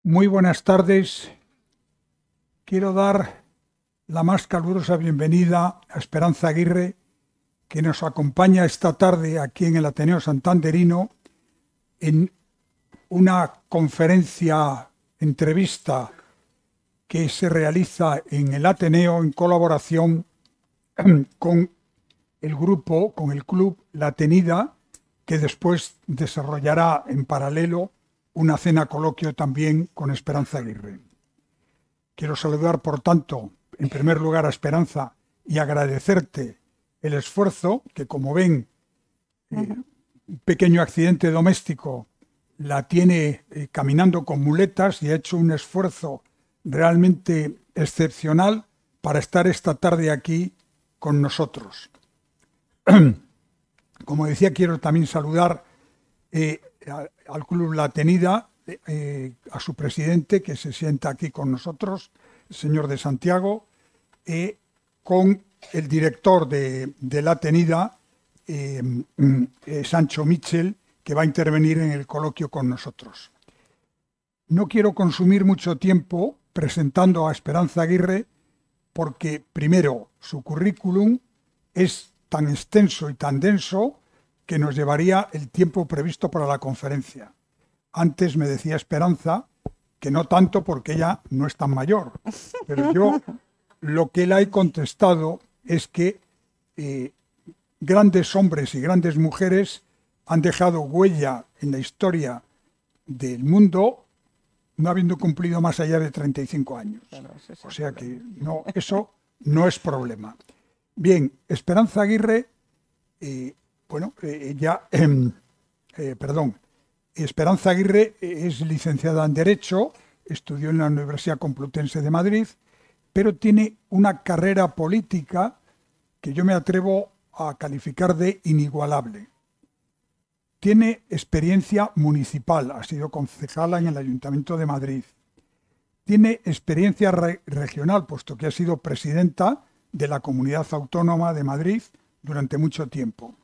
Muy buenas tardes. Quiero dar la más calurosa bienvenida a Esperanza Aguirre, que nos acompaña esta tarde aquí en el Ateneo Santanderino en una conferencia, entrevista que se realiza en el Ateneo en colaboración con el grupo, con el club La Tenida, que después desarrollará en paralelo una cena coloquio también con Esperanza Aguirre. Quiero saludar, por tanto, en primer lugar a Esperanza y agradecerte el esfuerzo que, como ven, un pequeño accidente doméstico la tiene caminando con muletas y ha hecho un esfuerzo realmente excepcional para estar esta tarde aquí con nosotros. Como decía, quiero también saludar al Club La Tenida, a su presidente, que se sienta aquí con nosotros, el señor de Santiago, con el director de La Tenida, Sancho Mitchell, que va a intervenir en el coloquio con nosotros. No quiero consumir mucho tiempo presentando a Esperanza Aguirre, porque primero su currículum es tan extenso y tan denso que nos llevaría el tiempo previsto para la conferencia. Antes me decía Esperanza que no tanto porque ella no es tan mayor, pero yo lo que le he contestado es que grandes hombres y grandes mujeres han dejado huella en la historia del mundo no habiendo cumplido más allá de 35 años. O sea que no, eso no es problema. Bien, Esperanza Aguirre, Esperanza Aguirre es licenciada en Derecho, estudió en la Universidad Complutense de Madrid, pero tiene una carrera política que yo me atrevo a calificar de inigualable. Tiene experiencia municipal, ha sido concejala en el Ayuntamiento de Madrid. Tiene experiencia regional, puesto que ha sido presidenta de la Comunidad Autónoma de Madrid durante mucho tiempo.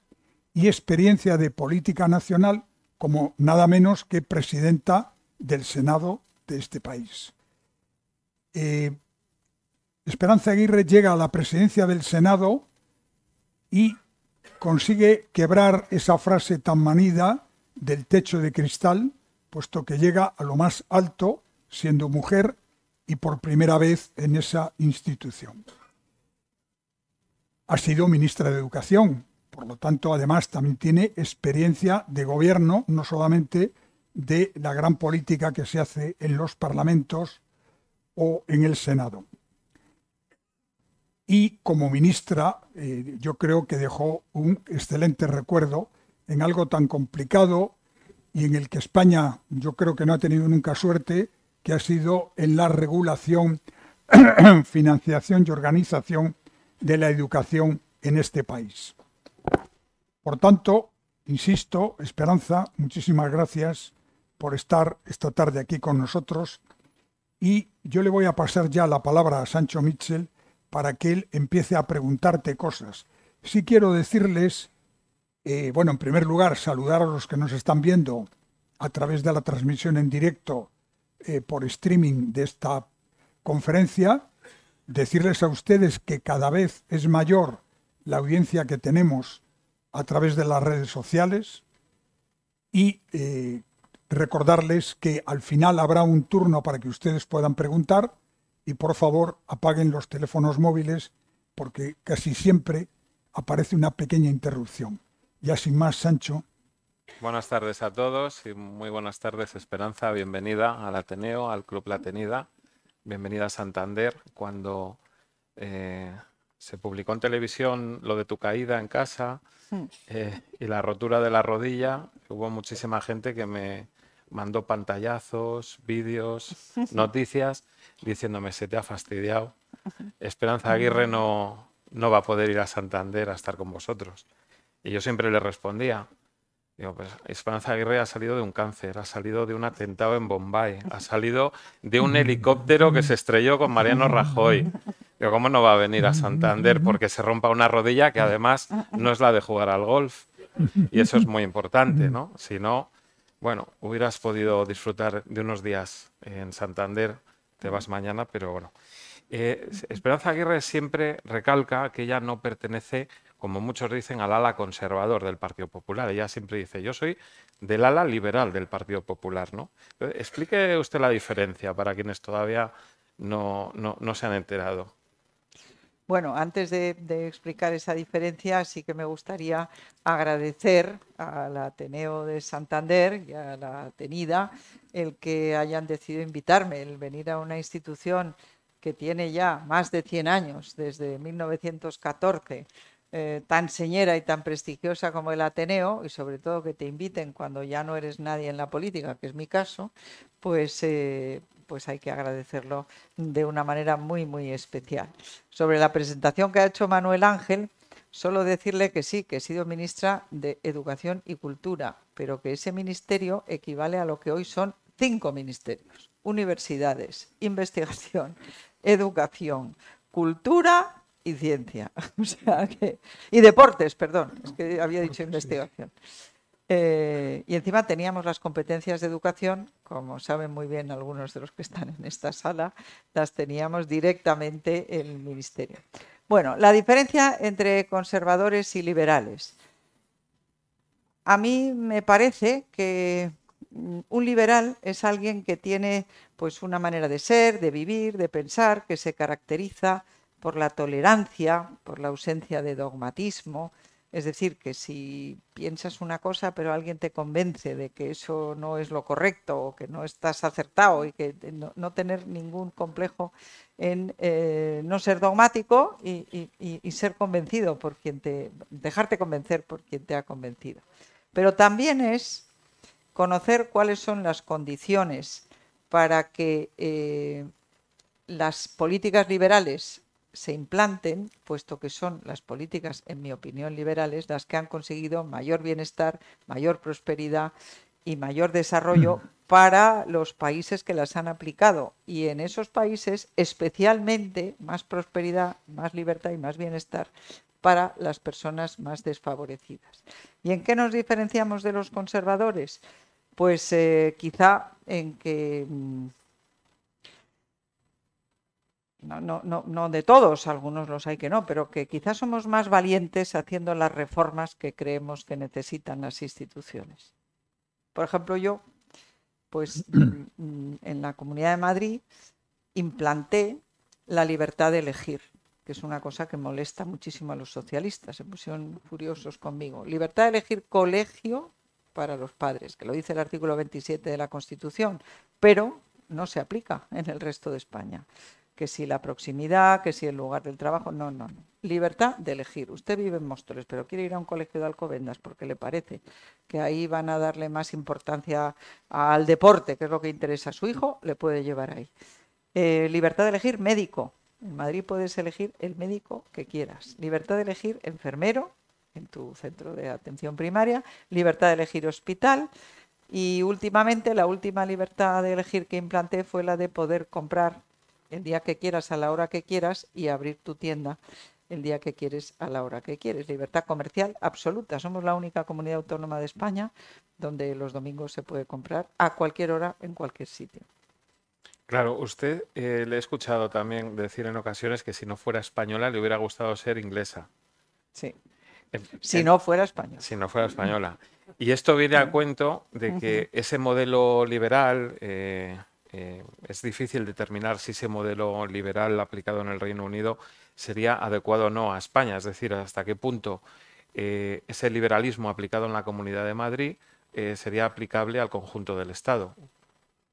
Y experiencia de política nacional como nada menos que presidenta del Senado de este país. Esperanza Aguirre llega a la presidencia del Senado y consigue quebrar esa frase tan manida del techo de cristal, puesto que llega a lo más alto siendo mujer y por primera vez en esa institución. Ha sido ministra de Educación, por lo tanto, además, también tiene experiencia de gobierno, no solamente de la gran política que se hace en los parlamentos o en el Senado. Y como ministra, yo creo que dejó un excelente recuerdo en algo tan complicado y en el que España, yo creo que no ha tenido nunca suerte, que ha sido en la regulación, financiación y organización de la educación en este país. Por tanto, insisto, Esperanza, muchísimas gracias por estar esta tarde aquí con nosotros y yo le voy a pasar ya la palabra a Sancho Mitchell para que él empiece a preguntarte cosas. Sí quiero decirles, en primer lugar, saludar a los que nos están viendo a través de la transmisión en directo por streaming de esta conferencia, decirles a ustedes que cada vez es mayor la audiencia que tenemos a través de las redes sociales y recordarles que al final habrá un turno para que ustedes puedan preguntar y por favor apaguen los teléfonos móviles porque casi siempre aparece una pequeña interrupción. Ya sin más, Sancho. Buenas tardes a todos y muy buenas tardes, Esperanza. Bienvenida al Ateneo, al Club La Tenida. Bienvenida a Santander. Cuando se publicó en televisión lo de tu caída en casa y la rotura de la rodilla, hubo muchísima gente que me mandó pantallazos, vídeos, noticias, diciéndome, se te ha fastidiado. Esperanza Aguirre no va a poder ir a Santander a estar con vosotros. Y yo siempre le respondía, digo, pues Esperanza Aguirre ha salido de un cáncer, ha salido de un atentado en Bombay, ha salido de un helicóptero que se estrelló con Mariano Rajoy. Digo, ¿cómo no va a venir a Santander porque se rompa una rodilla que además no es la de jugar al golf? Y eso es muy importante, ¿no? Si no, Bueno, hubieras podido disfrutar de unos días en Santander, te vas mañana, pero bueno. Esperanza Aguirre siempre recalca que ella no pertenece, como muchos dicen, al ala conservador del Partido Popular. Ella siempre dice, yo soy del ala liberal del Partido Popular, ¿no? Explique usted la diferencia para quienes todavía no se han enterado. Bueno, antes de explicar esa diferencia, sí que me gustaría agradecer al Ateneo de Santander y a la Atenida el que hayan decidido invitarme, el venir a una institución que tiene ya más de 100 años, desde 1914, tan señera y tan prestigiosa como el Ateneo, y sobre todo que te inviten cuando ya no eres nadie en la política, que es mi caso, pues hay que agradecerlo de una manera muy, muy especial. Sobre la presentación que ha hecho Manuel Ángel, solo decirle que sí, que he sido ministra de Educación y Cultura, pero que ese ministerio equivale a lo que hoy son 5 ministerios: universidades, investigación, educación, cultura y ciencia. O sea y deportes, perdón, es que había dicho investigación. Y encima teníamos las competencias de educación, como saben muy bien algunos de los que están en esta sala, las teníamos directamente el ministerio. Bueno, la diferencia entre conservadores y liberales. A mí me parece que un liberal es alguien que tiene pues una manera de ser, de vivir, de pensar, que se caracteriza por la tolerancia, por la ausencia de dogmatismo. Es decir, que si piensas una cosa pero alguien te convence de que eso no es lo correcto o que no estás acertado, y que no tener ningún complejo en no ser dogmático y ser convencido por quien dejarte convencer por quien te ha convencido. Pero también es conocer cuáles son las condiciones para que las políticas liberales se implanten, puesto que son las políticas, en mi opinión, liberales, las que han conseguido mayor bienestar, mayor prosperidad y mayor desarrollo para los países que las han aplicado. Y en esos países, especialmente, más prosperidad, más libertad y más bienestar para las personas más desfavorecidas. ¿Y en qué nos diferenciamos de los conservadores? Pues quizá en que no de todos, algunos los hay que no, pero que quizás somos más valientes haciendo las reformas que creemos que necesitan las instituciones. Por ejemplo, yo, pues en la Comunidad de Madrid implanté la libertad de elegir, que es una cosa que molesta muchísimo a los socialistas, se pusieron furiosos conmigo. Libertad de elegir colegio para los padres, que lo dice el artículo 27 de la Constitución, pero no se aplica en el resto de España. Que si la proximidad, que si el lugar del trabajo, no. Libertad de elegir. Usted vive en Móstoles, pero quiere ir a un colegio de Alcobendas porque le parece que ahí van a darle más importancia al deporte, que es lo que interesa a su hijo, le puede llevar ahí. Libertad de elegir médico. En Madrid puedes elegir el médico que quieras. Libertad de elegir enfermero en tu centro de atención primaria. Libertad de elegir hospital. Y últimamente, la última libertad de elegir que implanté fue la de poder comprar el día que quieras, a la hora que quieras, y abrir tu tienda el día que quieres, a la hora que quieres. Libertad comercial absoluta. Somos la única comunidad autónoma de España donde los domingos se puede comprar a cualquier hora, en cualquier sitio. Claro, usted le he escuchado también decir en ocasiones que si no fuera española le hubiera gustado ser inglesa. Sí. Si no fuera española. Si no fuera española. Y esto viene a cuento de que ese modelo liberal, es difícil determinar si ese modelo liberal aplicado en el Reino Unido sería adecuado o no a España, es decir, hasta qué punto ese liberalismo aplicado en la Comunidad de Madrid sería aplicable al conjunto del Estado.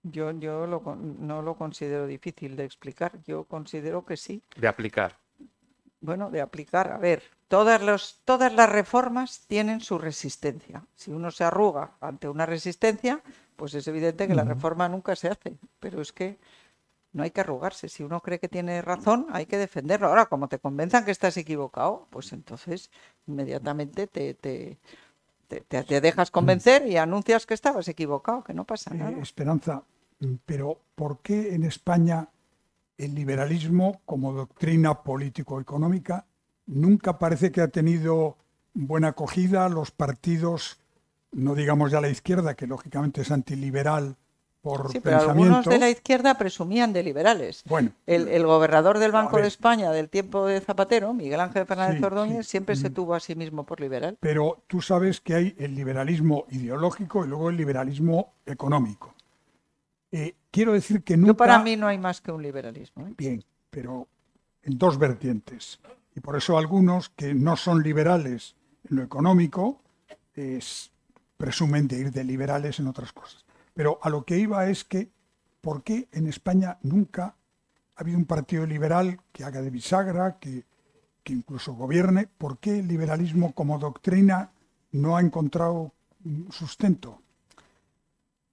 Yo no lo considero difícil de explicar, yo considero que sí. De aplicar. Bueno, de aplicar, a ver, todas las reformas tienen su resistencia. Si uno se arruga ante una resistencia, pues es evidente que la reforma nunca se hace, pero es que no hay que arrugarse. Si uno cree que tiene razón, hay que defenderlo. Ahora, como te convenzan que estás equivocado, pues entonces inmediatamente te dejas convencer y anuncias que estabas equivocado, que no pasa nada. Esperanza, pero ¿por qué en España el liberalismo como doctrina político-económica nunca parece que ha tenido buena acogida? Los partidos no digamos ya la izquierda, que lógicamente es antiliberal por Sí, pero pensamiento. algunos de la izquierda presumían de liberales. Bueno, El gobernador del a Banco de ver, España del tiempo de Zapatero, Miguel Ángel Fernández sí, Ordóñez, sí. siempre se tuvo a sí mismo por liberal. Pero tú sabes que hay el liberalismo ideológico y luego el liberalismo económico. Quiero decir que Yo para nunca, mí no hay más que un liberalismo, ¿eh? bien, pero en dos vertientes. Y por eso algunos que no son liberales en lo económico presumen de ir de liberales en otras cosas. Pero a lo que iba es que, ¿por qué en España nunca ha habido un partido liberal que haga de bisagra, que incluso gobierne? ¿Por qué el liberalismo como doctrina no ha encontrado sustento?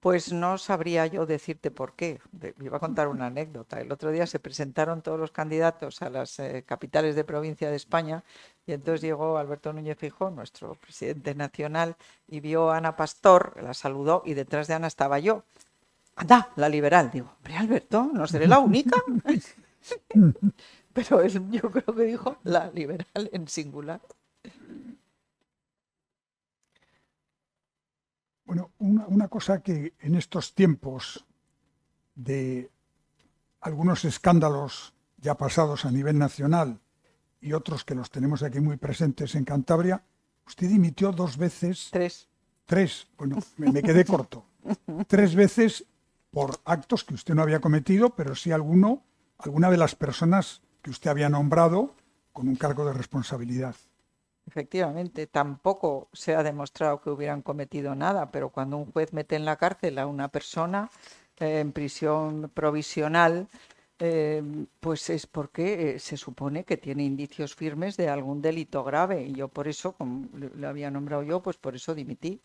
Pues no sabría yo decirte por qué. Iba a contar una anécdota. El otro día se presentaron todos los candidatos a las capitales de provincia de España y entonces llegó Alberto Núñez Feijóo, nuestro presidente nacional, y vio a Ana Pastor, la saludó y detrás de Ana estaba yo. Anda, la liberal. Digo, hombre, Alberto, ¿no seré la única? Pero él, yo creo que dijo la liberal en singular. Bueno, una cosa que en estos tiempos de algunos escándalos ya pasados a nivel nacional y otros que los tenemos aquí muy presentes en Cantabria, usted dimitió 2 veces, tres, bueno, me quedé corto, 3 veces por actos que usted no había cometido, pero sí alguna de las personas que usted había nombrado con un cargo de responsabilidad. Efectivamente, tampoco se ha demostrado que hubieran cometido nada, pero cuando un juez mete en la cárcel a una persona en prisión provisional, pues es porque se supone que tiene indicios firmes de algún delito grave. Y yo por eso, como le había nombrado yo, pues por eso dimití.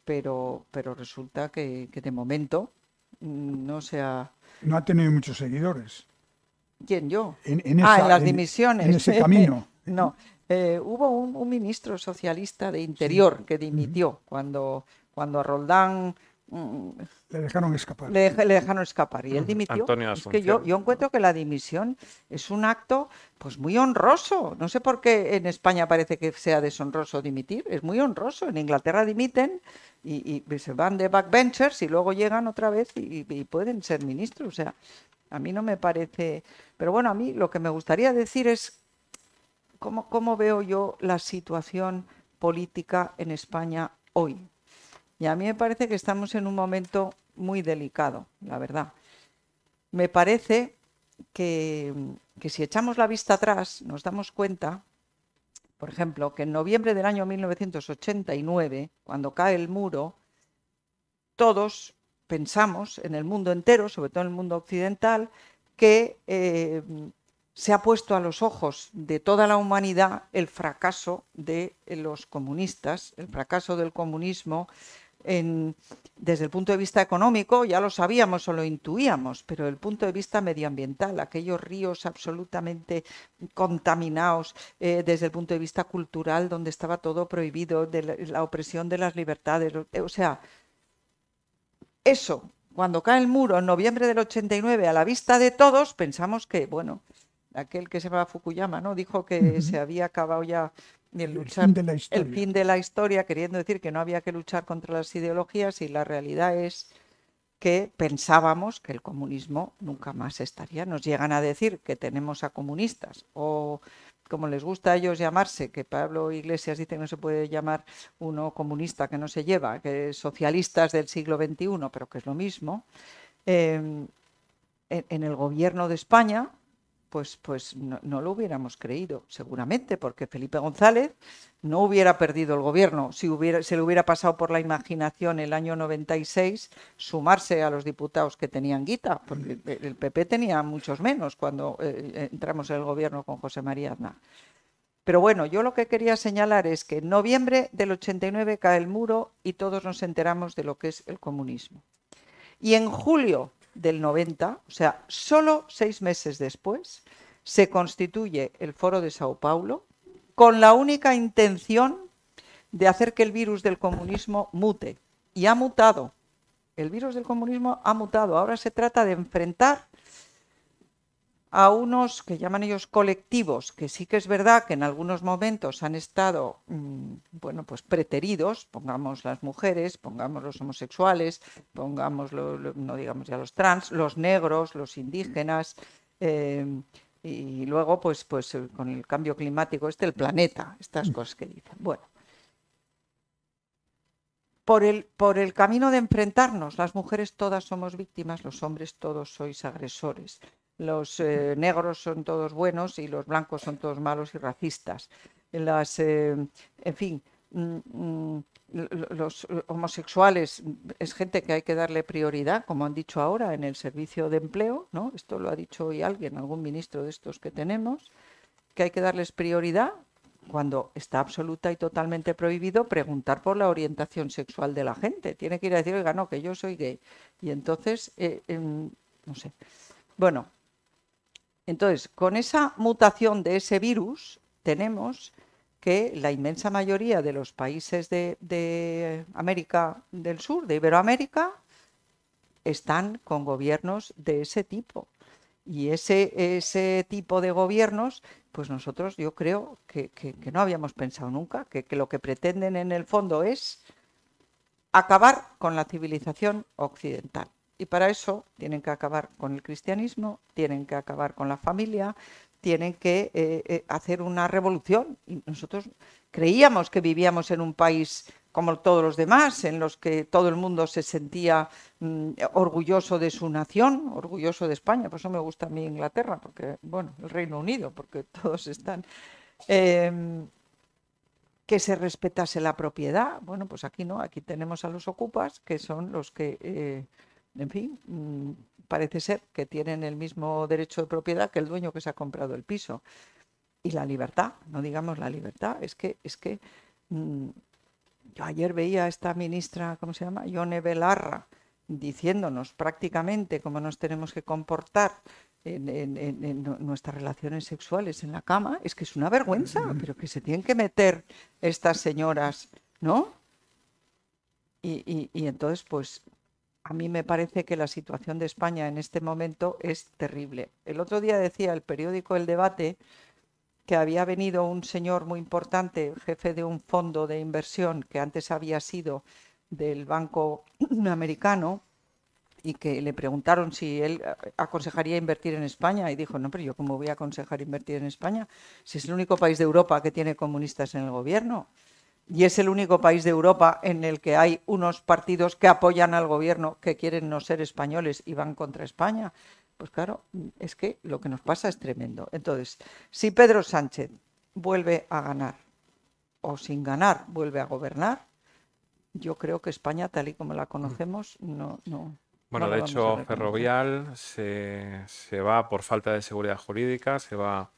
Pero resulta que de momento no se ha... No ha tenido muchos seguidores. ¿Quién, yo? En las dimisiones. En ese camino. No, hubo un ministro socialista de Interior que dimitió cuando a Roldán le dejaron escapar. Le dejaron escapar y él dimitió. Antonio Es que yo encuentro que la dimisión es un acto pues muy honroso. No sé por qué en España parece que sea deshonroso dimitir. Es muy honroso. En Inglaterra dimiten y se van de backbenchers y luego llegan otra vez y pueden ser ministros. O sea, a mí no me parece... Pero bueno, a mí lo que me gustaría decir es cómo veo yo la situación política en España hoy. Y a mí me parece que estamos en un momento muy delicado, la verdad. Me parece que si echamos la vista atrás nos damos cuenta, por ejemplo, que en noviembre del año 1989, cuando cae el muro, todos pensamos en el mundo entero, sobre todo en el mundo occidental, que se ha puesto a los ojos de toda la humanidad el fracaso de los comunistas, el fracaso del comunismo. Desde el punto de vista económico ya lo sabíamos o lo intuíamos, pero desde el punto de vista medioambiental, aquellos ríos absolutamente contaminados, desde el punto de vista cultural, donde estaba todo prohibido, de la opresión de las libertades, o sea, eso, cuando cae el muro en noviembre del 89 a la vista de todos, pensamos que, bueno, aquel que se llama Fukuyama, ¿no? Dijo que se había acabado ya el fin de la historia, queriendo decir que no había que luchar contra las ideologías, y la realidad es que pensábamos que el comunismo nunca más estaría. Nos llegan a decir que tenemos a comunistas, o como les gusta a ellos llamarse, que Pablo Iglesias dice que no se puede llamar uno comunista, que no se lleva, que socialistas del siglo XXI, pero que es lo mismo, en el gobierno de España, pues no lo hubiéramos creído, seguramente, porque Felipe González no hubiera perdido el gobierno si se le hubiera pasado por la imaginación el año 96 sumarse a los diputados que tenían guita, porque el PP tenía muchos menos cuando entramos en el gobierno con José María Aznar. Pero bueno, yo lo que quería señalar es que en noviembre del 89 cae el muro y todos nos enteramos de lo que es el comunismo. Y en julio del 90, o sea, solo 6 meses después, se constituye el Foro de Sao Paulo con la única intención de hacer que el virus del comunismo mute. Y ha mutado. El virus del comunismo ha mutado. Ahora se trata de enfrentar a unos que llaman ellos colectivos, que sí que es verdad que en algunos momentos han estado, bueno, pues preteridos, pongamos las mujeres, pongamos los homosexuales, pongamos, no digamos ya los trans, los negros, los indígenas, y luego pues con el cambio climático, el planeta, estas cosas que dicen. Bueno, por el camino de enfrentarnos, las mujeres todas somos víctimas, los hombres todos sois agresores. Los negros son todos buenos y los blancos son todos malos y racistas. En fin, los homosexuales es gente que hay que darle prioridad, como han dicho ahora, en el servicio de empleo, ¿no? Esto lo ha dicho hoy alguien, algún ministro de estos que tenemos, que hay que darles prioridad cuando está absoluta y totalmente prohibido preguntar por la orientación sexual de la gente. Tiene que ir a decir, oiga, no, que yo soy gay. Y entonces, no sé. Bueno, entonces, con esa mutación de ese virus, tenemos que la inmensa mayoría de los países de América del Sur, de Iberoamérica, están con gobiernos de ese tipo. Y ese tipo de gobiernos, pues nosotros yo creo que no habíamos pensado nunca, que lo que pretenden en el fondo es acabar con la civilización occidental. Y para eso tienen que acabar con el cristianismo, tienen que acabar con la familia, tienen que hacer una revolución. Y nosotros creíamos que vivíamos en un país como todos los demás, en los que todo el mundo se sentía orgulloso de su nación, orgulloso de España. Por eso me gusta a mí Inglaterra, porque, bueno, el Reino Unido, porque todos están... que se respetase la propiedad. Bueno, pues aquí no, aquí tenemos a los ocupas, que son los que, en fin, parece ser que tienen el mismo derecho de propiedad que el dueño que se ha comprado el piso. Y la libertad, no digamos la libertad, es que yo ayer veía a esta ministra, ¿cómo se llama? Yone Belarra, diciéndonos prácticamente cómo nos tenemos que comportar en nuestras relaciones sexuales en la cama. Es que es una vergüenza, pero que se tienen que meter estas señoras, ¿no? Y entonces, pues, a mí me parece que la situación de España en este momento es terrible. El otro día decía el periódico El Debate que había venido un señor muy importante, jefe de un fondo de inversión que antes había sido del Banco Americano, y que le preguntaron si él aconsejaría invertir en España, y dijo, no, pero yo cómo voy a aconsejar invertir en España si es el único país de Europa que tiene comunistas en el gobierno, y es el único país de Europa en el que hay unos partidos que apoyan al gobierno que quieren no ser españoles y van contra España. Pues claro, es que lo que nos pasa es tremendo. Entonces, si Pedro Sánchez vuelve a ganar, o sin ganar vuelve a gobernar, yo creo que España, tal y como la conocemos, no. Bueno, de hecho, Ferrovial se va por falta de seguridad jurídica, se va.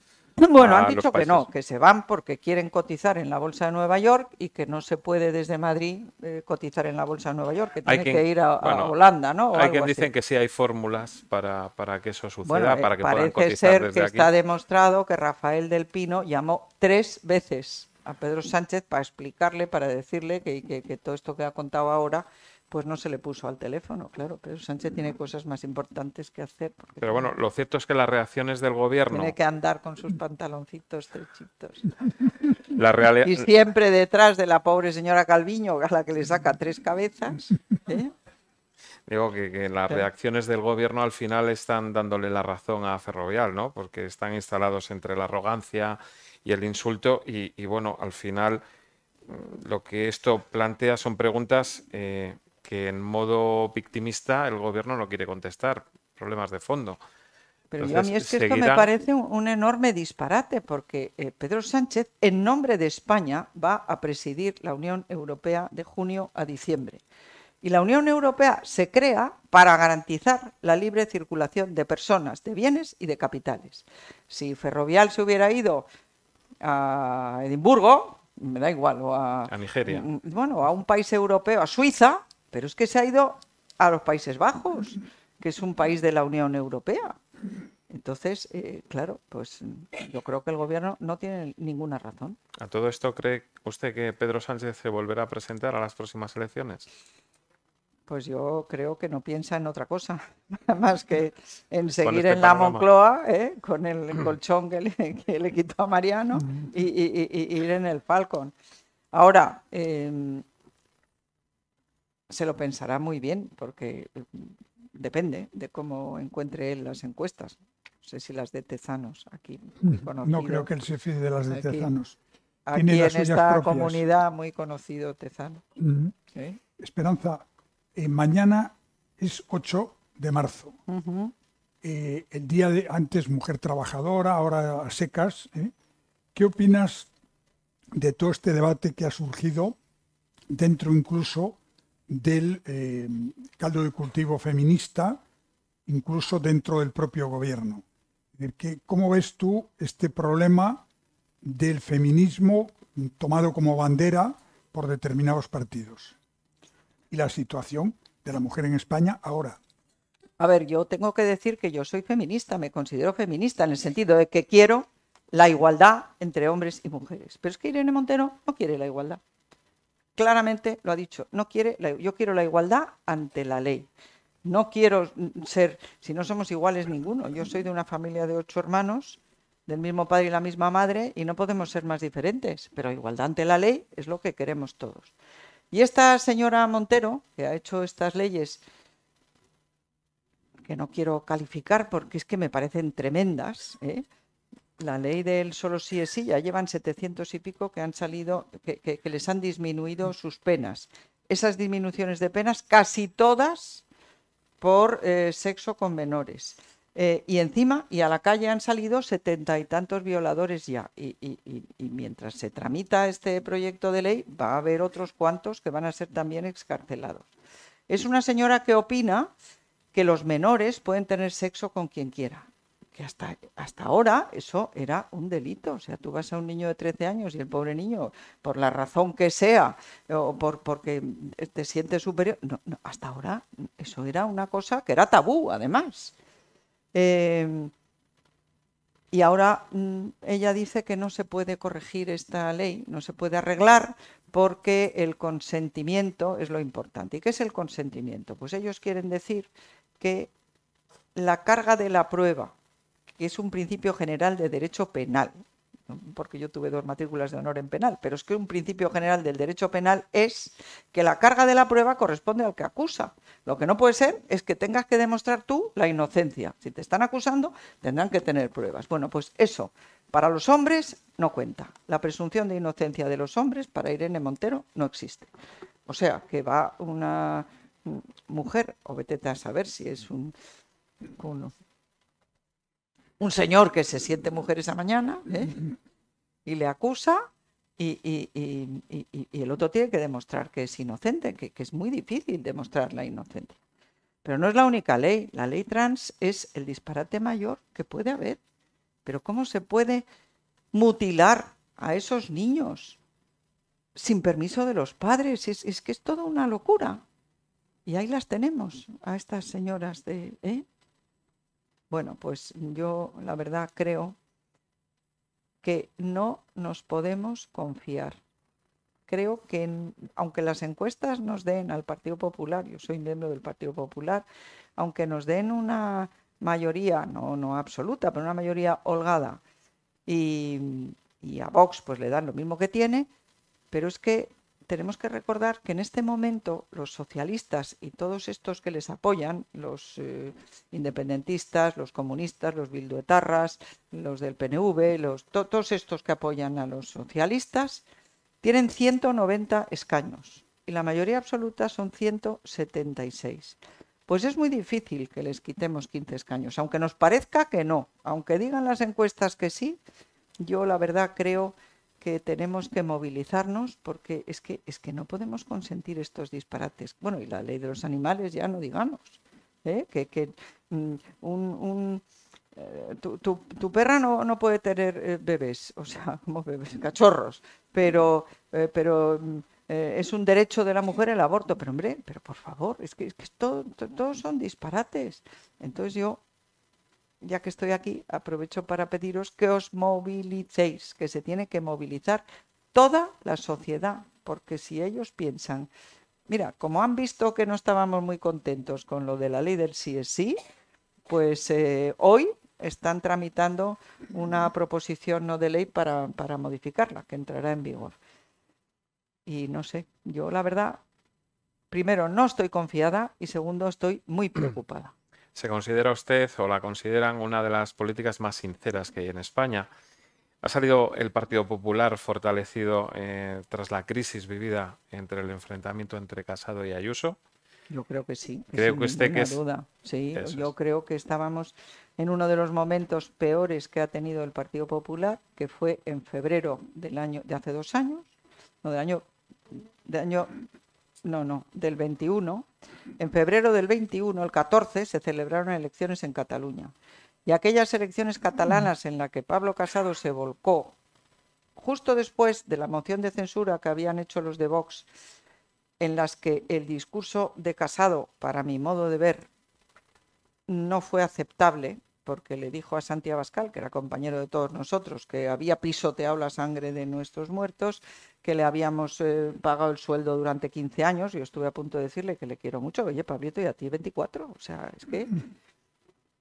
Bueno, han dicho que no, que se van porque quieren cotizar en la Bolsa de Nueva York y que no se puede desde Madrid cotizar en la Bolsa de Nueva York, que tiene que ir a Holanda, ¿no? Hay quien dicen que sí hay fórmulas para que eso suceda, bueno, para que puedan cotizar parece ser desde que aquí. Está demostrado que Rafael del Pino llamó 3 veces a Pedro Sánchez para explicarle, para decirle que todo esto que ha contado ahora pues no se le puso al teléfono. Claro, Pedro Sánchez tiene cosas más importantes que hacer. Pero bueno, lo cierto es que las reacciones del gobierno... Tiene que andar con sus pantaloncitos estrechitos. Y siempre detrás de la pobre señora Calviño, a la que le saca 3 cabezas. Digo que las reacciones del gobierno al final están dándole la razón a Ferrovial, ¿no? Porque están instalados entre la arrogancia y el insulto y bueno, al final lo que esto plantea son preguntas que en modo victimista el gobierno no quiere contestar, problemas de fondo. Pero entonces, a mí es que esto me parece un enorme disparate, porque Pedro Sánchez, en nombre de España, va a presidir la Unión Europea de junio a diciembre. Y la Unión Europea se crea para garantizar la libre circulación de personas, de bienes y de capitales. Si Ferrovial se hubiera ido a Edimburgo, me da igual, o a Nigeria. Bueno, a un país europeo, a Suiza, pero es que se ha ido a los Países Bajos, que es un país de la Unión Europea. Entonces, claro, pues yo creo que el gobierno no tiene ninguna razón. ¿A todo esto cree usted que Pedro Sánchez se volverá a presentar a las próximas elecciones? Pues yo creo que no piensa en otra cosa, más que en seguir este en la panorama. Moncloa, con el colchón que le quitó a Mariano y ir en el Falcon. Ahora, se lo pensará muy bien, porque depende de cómo encuentre él las encuestas. No sé si las de Tezanos, aquí muy No creo conocido. que él se fíe de las de Aquí, Tezanos. Tiene aquí las en suyas esta propias. comunidad muy conocido Tezano. ¿Sí? Esperanza, mañana es 8 de marzo. Ujú. El día de antes Mujer Trabajadora, ahora a secas. ¿Qué opinas de todo este debate que ha surgido dentro incluso del caldo de cultivo feminista, incluso dentro del propio gobierno? Es decir, ¿cómo ves tú este problema del feminismo tomado como bandera por determinados partidos y la situación de la mujer en España ahora? A ver, yo tengo que decir que yo soy feminista, me considero feminista en el sentido de que quiero la igualdad entre hombres y mujeres. Pero es que Irene Montero no quiere la igualdad. Claramente lo ha dicho, no quiere yo quiero la igualdad ante la ley. No quiero ser, si no somos iguales ninguno. Yo soy de una familia de 8 hermanos, del mismo padre y la misma madre, y no podemos ser más diferentes. Pero igualdad ante la ley es lo que queremos todos. Y esta señora Montero, que ha hecho estas leyes que no quiero calificar porque es que me parecen tremendas, la ley del solo sí es sí, ya llevan 700 y pico que han salido, que les han disminuido sus penas. Esas disminuciones de penas, casi todas por sexo con menores. Y encima, y a la calle han salido 70 y tantos violadores ya. Y mientras se tramita este proyecto de ley, va a haber otros cuantos que van a ser también excarcelados. Es una señora que opina que los menores pueden tener sexo con quien quiera. Que hasta ahora eso era un delito. O sea, tú vas a un niño de 13 años y el pobre niño, por la razón que sea, o porque te sientes superior, no, hasta ahora eso era una cosa que era tabú, además. Y ahora ella dice que no se puede corregir esta ley, no se puede arreglar porque el consentimiento es lo importante. ¿Y qué es el consentimiento? Pues ellos quieren decir que la carga de la prueba, que es un principio general de derecho penal, porque yo tuve 2 matrículas de honor en penal, pero es que un principio general del derecho penal es que la carga de la prueba corresponde al que acusa. Lo que no puede ser es que tengas que demostrar tú la inocencia. Si te están acusando, tendrán que tener pruebas. Bueno, pues eso, para los hombres no cuenta. La presunción de inocencia de los hombres para Irene Montero no existe. O sea, que va una mujer, o vete a saber si es un señor que se siente mujer esa mañana, y le acusa, y el otro tiene que demostrar que es inocente, que es muy difícil demostrar la inocencia. Pero no es la única ley. La ley trans es el disparate mayor que puede haber. Pero ¿cómo se puede mutilar a esos niños sin permiso de los padres? Es que es toda una locura. Y ahí las tenemos, a estas señoras de... Bueno, pues yo la verdad creo que no nos podemos confiar. Creo que aunque las encuestas nos den al Partido Popular, yo soy miembro del Partido Popular, aunque nos den una mayoría, no absoluta, pero una mayoría holgada, y a Vox pues le dan lo mismo que tiene, pero es que tenemos que recordar que en este momento los socialistas y todos estos que les apoyan, los independentistas, los comunistas, los bilduetarras, los del PNV, todos estos que apoyan a los socialistas, tienen 190 escaños y la mayoría absoluta son 176. Pues es muy difícil que les quitemos 15 escaños, aunque nos parezca que no, aunque digan las encuestas que sí, yo la verdad creo que tenemos que movilizarnos porque es que no podemos consentir estos disparates. Bueno, y la ley de los animales ya no digamos, tu perra no puede tener bebés, o sea, como bebés, cachorros, pero es un derecho de la mujer el aborto. Pero hombre, pero por favor, es que todos son disparates. Entonces yo, ya que estoy aquí, aprovecho para pediros que os movilicéis, que se tiene que movilizar toda la sociedad, porque si ellos piensan mira, como han visto que no estábamos muy contentos con lo de la ley del sí es sí, pues hoy están tramitando una proposición no de ley para modificarla, que entrará en vigor. Y no sé, yo la verdad, primero, no estoy confiada y segundo, estoy muy preocupada. ¿Se considera usted o la consideran una de las políticas más sinceras que hay en España? ¿Ha salido el Partido Popular fortalecido tras la crisis vivida entre el enfrentamiento entre Casado y Ayuso? Yo creo que sí, ¿Cree sin usted que ninguna es duda. Sí, eso? yo creo que estábamos en uno de los momentos peores que ha tenido el Partido Popular, que fue en febrero de hace 2 años, no, del 21. En febrero del 21, el 14, se celebraron elecciones en Cataluña. Y aquellas elecciones catalanas en las que Pablo Casado se volcó, justo después de la moción de censura que habían hecho los de Vox, en las que el discurso de Casado, para mi modo de ver, no fue aceptable, porque le dijo a Santi Abascal, que era compañero de todos nosotros, que había pisoteado la sangre de nuestros muertos, que le habíamos pagado el sueldo durante 15 años. Yo estuve a punto de decirle que le quiero mucho. Oye, Pablito, y a ti 24. O sea, es que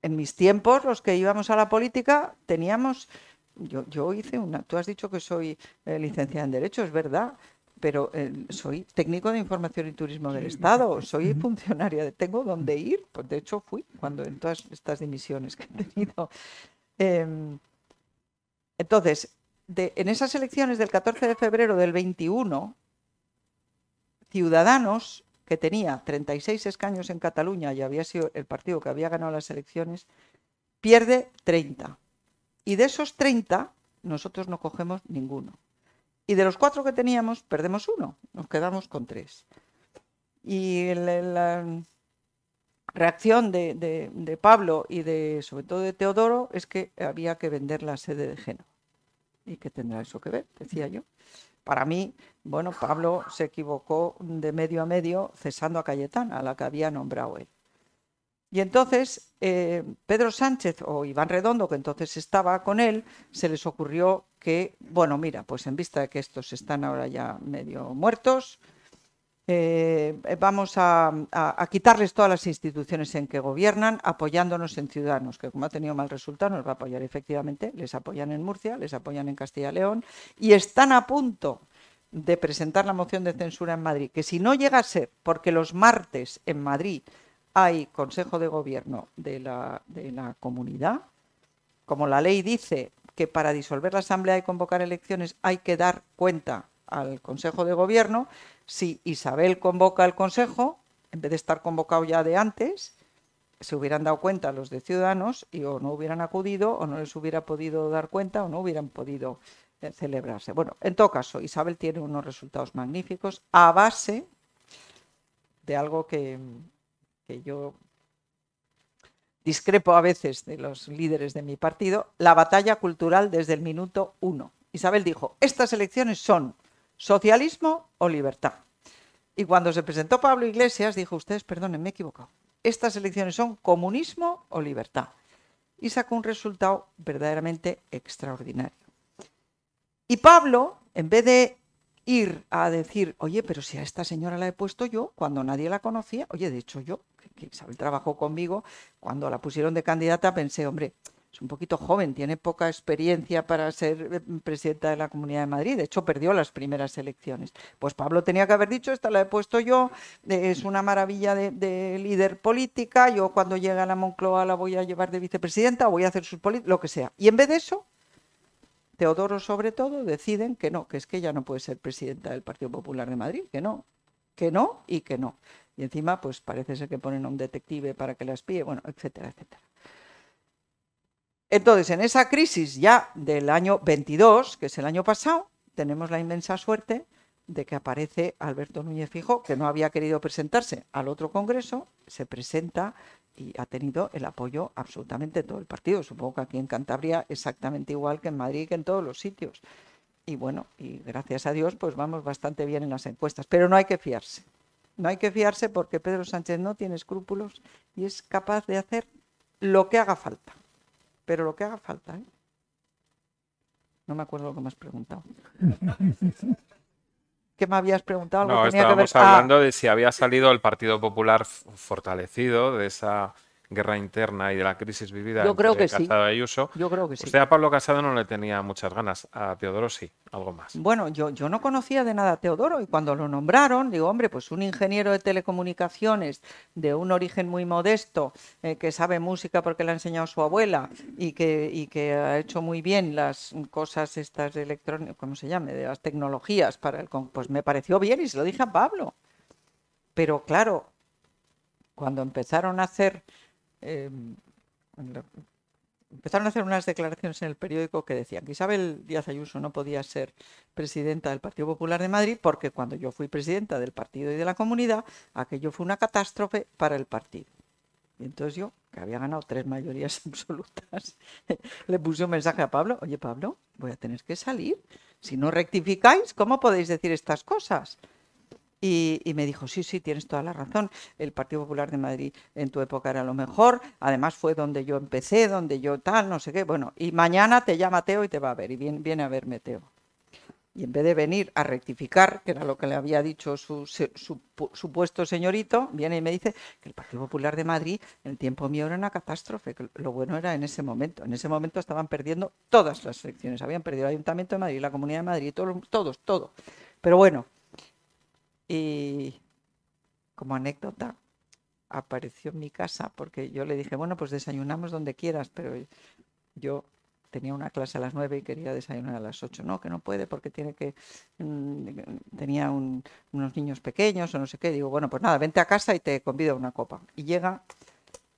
en mis tiempos, los que íbamos a la política, teníamos... Yo hice una... Tú has dicho que soy licenciada en Derecho, es verdad, pero soy técnico de información y turismo del Estado, soy funcionaria, tengo dónde ir, pues de hecho fui cuando en todas estas dimisiones que he tenido. Entonces, en esas elecciones del 14 de febrero del 21, Ciudadanos, que tenía 36 escaños en Cataluña y había sido el partido que había ganado las elecciones, pierde 30. Y de esos 30, nosotros no cogemos ninguno. Y de los 4 que teníamos, perdemos 1, nos quedamos con 3. Y la reacción de Pablo y sobre todo de Teodoro es que había que vender la sede de Génova. ¿Y qué tendrá eso que ver? Decía yo. Para mí, bueno, Pablo se equivocó de medio a medio cesando a Cayetana, a la que había nombrado él. Y entonces Pedro Sánchez o Iván Redondo, que entonces estaba con él, se les ocurrió que, bueno, mira, pues en vista de que estos están ahora ya medio muertos, vamos a quitarles todas las instituciones en que gobiernan, apoyándonos en Ciudadanos, que como ha tenido mal resultado nos va a apoyar efectivamente. Les apoyan en Murcia, les apoyan en Castilla y León y están a punto de presentar la moción de censura en Madrid, que si no llega a ser porque los martes en Madrid hay Consejo de Gobierno de la comunidad, como la ley dice que para disolver la Asamblea y convocar elecciones hay que dar cuenta al Consejo de Gobierno, si Isabel convoca al Consejo, en vez de estar convocado ya de antes, se hubieran dado cuenta los de Ciudadanos y o no hubieran acudido o no les hubiera podido dar cuenta o no hubieran podido celebrarse. Bueno, en todo caso, Isabel tiene unos resultados magníficos a base de algo que yo discrepo a veces de los líderes de mi partido, la batalla cultural desde el minuto 1. Isabel dijo, estas elecciones son socialismo o libertad. Y cuando se presentó Pablo Iglesias, dijo, ustedes, perdonen, me he equivocado. Estas elecciones son comunismo o libertad. Y sacó un resultado verdaderamente extraordinario. Y Pablo, en vez de ir a decir, oye, pero si a esta señora la he puesto yo, cuando nadie la conocía, oye, de hecho yo, que Isabel trabajó conmigo, cuando la pusieron de candidata pensé, hombre, es un poquito joven, tiene poca experiencia para ser presidenta de la Comunidad de Madrid, de hecho perdió las primeras elecciones. Pues Pablo tenía que haber dicho, esta la he puesto yo, es una maravilla de líder política, yo cuando llegue a la Moncloa la voy a llevar de vicepresidenta, voy a hacer sus políticas, lo que sea. Y en vez de eso, Teodoro sobre todo deciden que no, que es que ella no puede ser presidenta del Partido Popular de Madrid, que no y que no. Y encima pues parece ser que ponen a un detective para que la espíe, bueno, etcétera, etcétera. Entonces, en esa crisis ya del año 22, que es el año pasado, tenemos la inmensa suerte de que aparece Alberto Núñez Feijóo, que no había querido presentarse al otro congreso, se presenta y ha tenido el apoyo absolutamente de todo el partido. Supongo que aquí en Cantabria exactamente igual que en Madrid, que en todos los sitios. Y bueno, y gracias a Dios, pues vamos bastante bien en las encuestas. Pero no hay que fiarse. No hay que fiarse porque Pedro Sánchez no tiene escrúpulos y es capaz de hacer lo que haga falta. Pero lo que haga falta, ¿eh? No me acuerdo lo que me has preguntado. ¿Qué me habías preguntado? ¿Algo No, tenía que ver? estábamos hablando de si había salido el Partido Popular fortalecido de esa guerra interna y de la crisis vivida Yo creo entre que sí, Casado y Ayuso. yo creo que sí. Usted a Pablo Casado no le tenía muchas ganas, a Teodoro sí, algo más. Bueno, yo no conocía de nada a Teodoro y cuando lo nombraron, digo, hombre, pues un ingeniero de telecomunicaciones de un origen muy modesto, que sabe música porque le ha enseñado su abuela y que ha hecho muy bien las cosas estas de electrónicas, ¿cómo se llame? De las tecnologías para pues me pareció bien y se lo dije a Pablo. Pero claro, cuando empezaron a hacer eh, empezaron a hacer unas declaraciones en el periódico que decían que Isabel Díaz Ayuso no podía ser presidenta del Partido Popular de Madrid porque cuando yo fui presidenta del partido y de la comunidad, aquello fue una catástrofe para el partido. Y entonces yo, que había ganado 3 mayorías absolutas, le puse un mensaje a Pablo: oye Pablo, voy a tener que salir. Si no rectificáis, ¿cómo podéis decir estas cosas? Y me dijo, sí, sí, tienes toda la razón, el Partido Popular de Madrid en tu época era lo mejor, además fue donde yo empecé, donde yo tal, no sé qué, bueno, y mañana te llama Teo y te va a ver, y viene a verme Teo. Y en vez de venir a rectificar, que era lo que le había dicho su supuesto señorito, viene y me dice que el Partido Popular de Madrid en el tiempo mío era una catástrofe, que lo bueno era en ese momento. En ese momento estaban perdiendo todas las elecciones, habían perdido el Ayuntamiento de Madrid, la Comunidad de Madrid, todo. Pero bueno, y como anécdota, apareció en mi casa porque yo le dije, bueno, pues desayunamos donde quieras, pero yo tenía una clase a las 9 y quería desayunar a las 8. No, que no puede porque tenía unos niños pequeños o no sé qué. Digo, bueno, pues nada, vente a casa y te convido a una copa. Y llega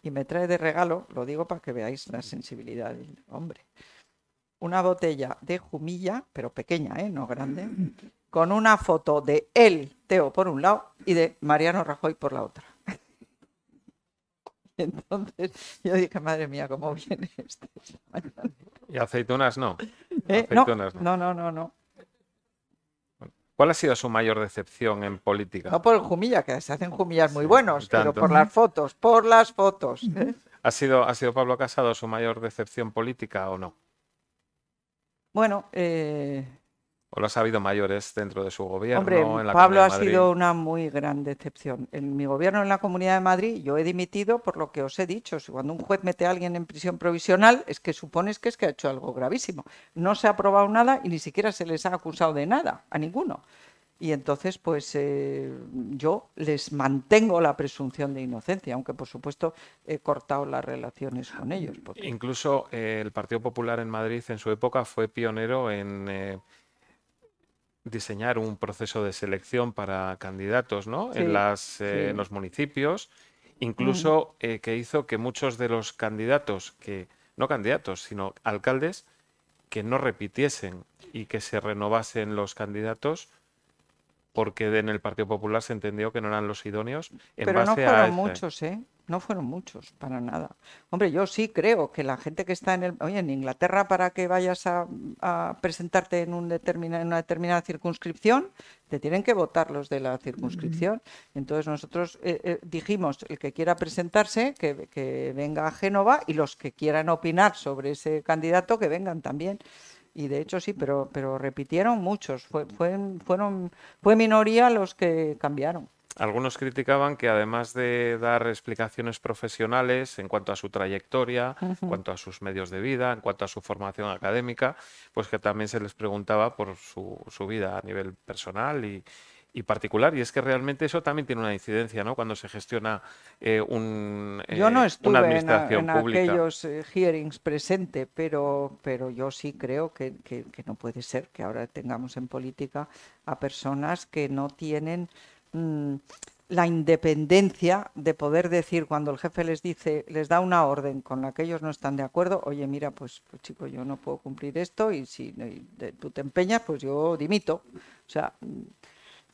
y me trae de regalo, lo digo para que veáis la sensibilidad del hombre, una botella de Jumilla, pero pequeña, no grande, con una foto de él, Teo, por un lado, y de Mariano Rajoy por la otra. Entonces yo dije, madre mía, ¿cómo viene este? ¿Y aceitunas no? Aceitunas no. ¿Cuál ha sido su mayor decepción en política? No por el Jumilla, que se hacen Jumillas muy buenos, pero tanto. por las fotos. ¿Ha sido Pablo Casado su mayor decepción política o no? Bueno, ¿O los ha habido mayores dentro de su gobierno? hombre, en la Pablo Comunidad ha de Madrid? sido una muy gran decepción. En mi gobierno en la Comunidad de Madrid yo he dimitido por lo que os he dicho. Si cuando un juez mete a alguien en prisión provisional es que supones que ha hecho algo gravísimo. No se ha aprobado nada y ni siquiera se les ha acusado de nada, a ninguno. Y entonces, pues yo les mantengo la presunción de inocencia, aunque por supuesto he cortado las relaciones con ellos. Porque... Incluso el Partido Popular en Madrid en su época fue pionero en diseñar un proceso de selección para candidatos, ¿no? Sí, en los municipios, incluso que hizo que muchos de los candidatos, no candidatos, sino alcaldes, que no repitiesen y que se renovasen los candidatos, porque en el Partido Popular se entendió que no eran los idóneos. Pero no fueron muchos, ¿eh? No fueron muchos, para nada. Hombre, yo sí creo que la gente que está en Inglaterra, para que vayas a presentarte en una determinada circunscripción, te tienen que votar los de la circunscripción. Entonces nosotros dijimos, el que quiera presentarse, que venga a Génova, y los que quieran opinar sobre ese candidato, que vengan también. Y de hecho sí, pero repitieron muchos. Fue minoría los que cambiaron. Algunos criticaban que además de dar explicaciones profesionales en cuanto a su trayectoria, en cuanto a sus medios de vida, en cuanto a su formación académica, pues que también se les preguntaba por su vida a nivel personal y particular. Y es que realmente eso también tiene una incidencia, ¿no? Cuando se gestiona yo no estuve una administración en pública. aquellos hearings presente, pero yo sí creo que no puede ser que ahora tengamos en política a personas que no tienen la independencia de poder decir, cuando el jefe les da una orden con la que ellos no están de acuerdo, oye, mira, pues chico, yo no puedo cumplir esto y si tú te empeñas, pues yo dimito. O sea,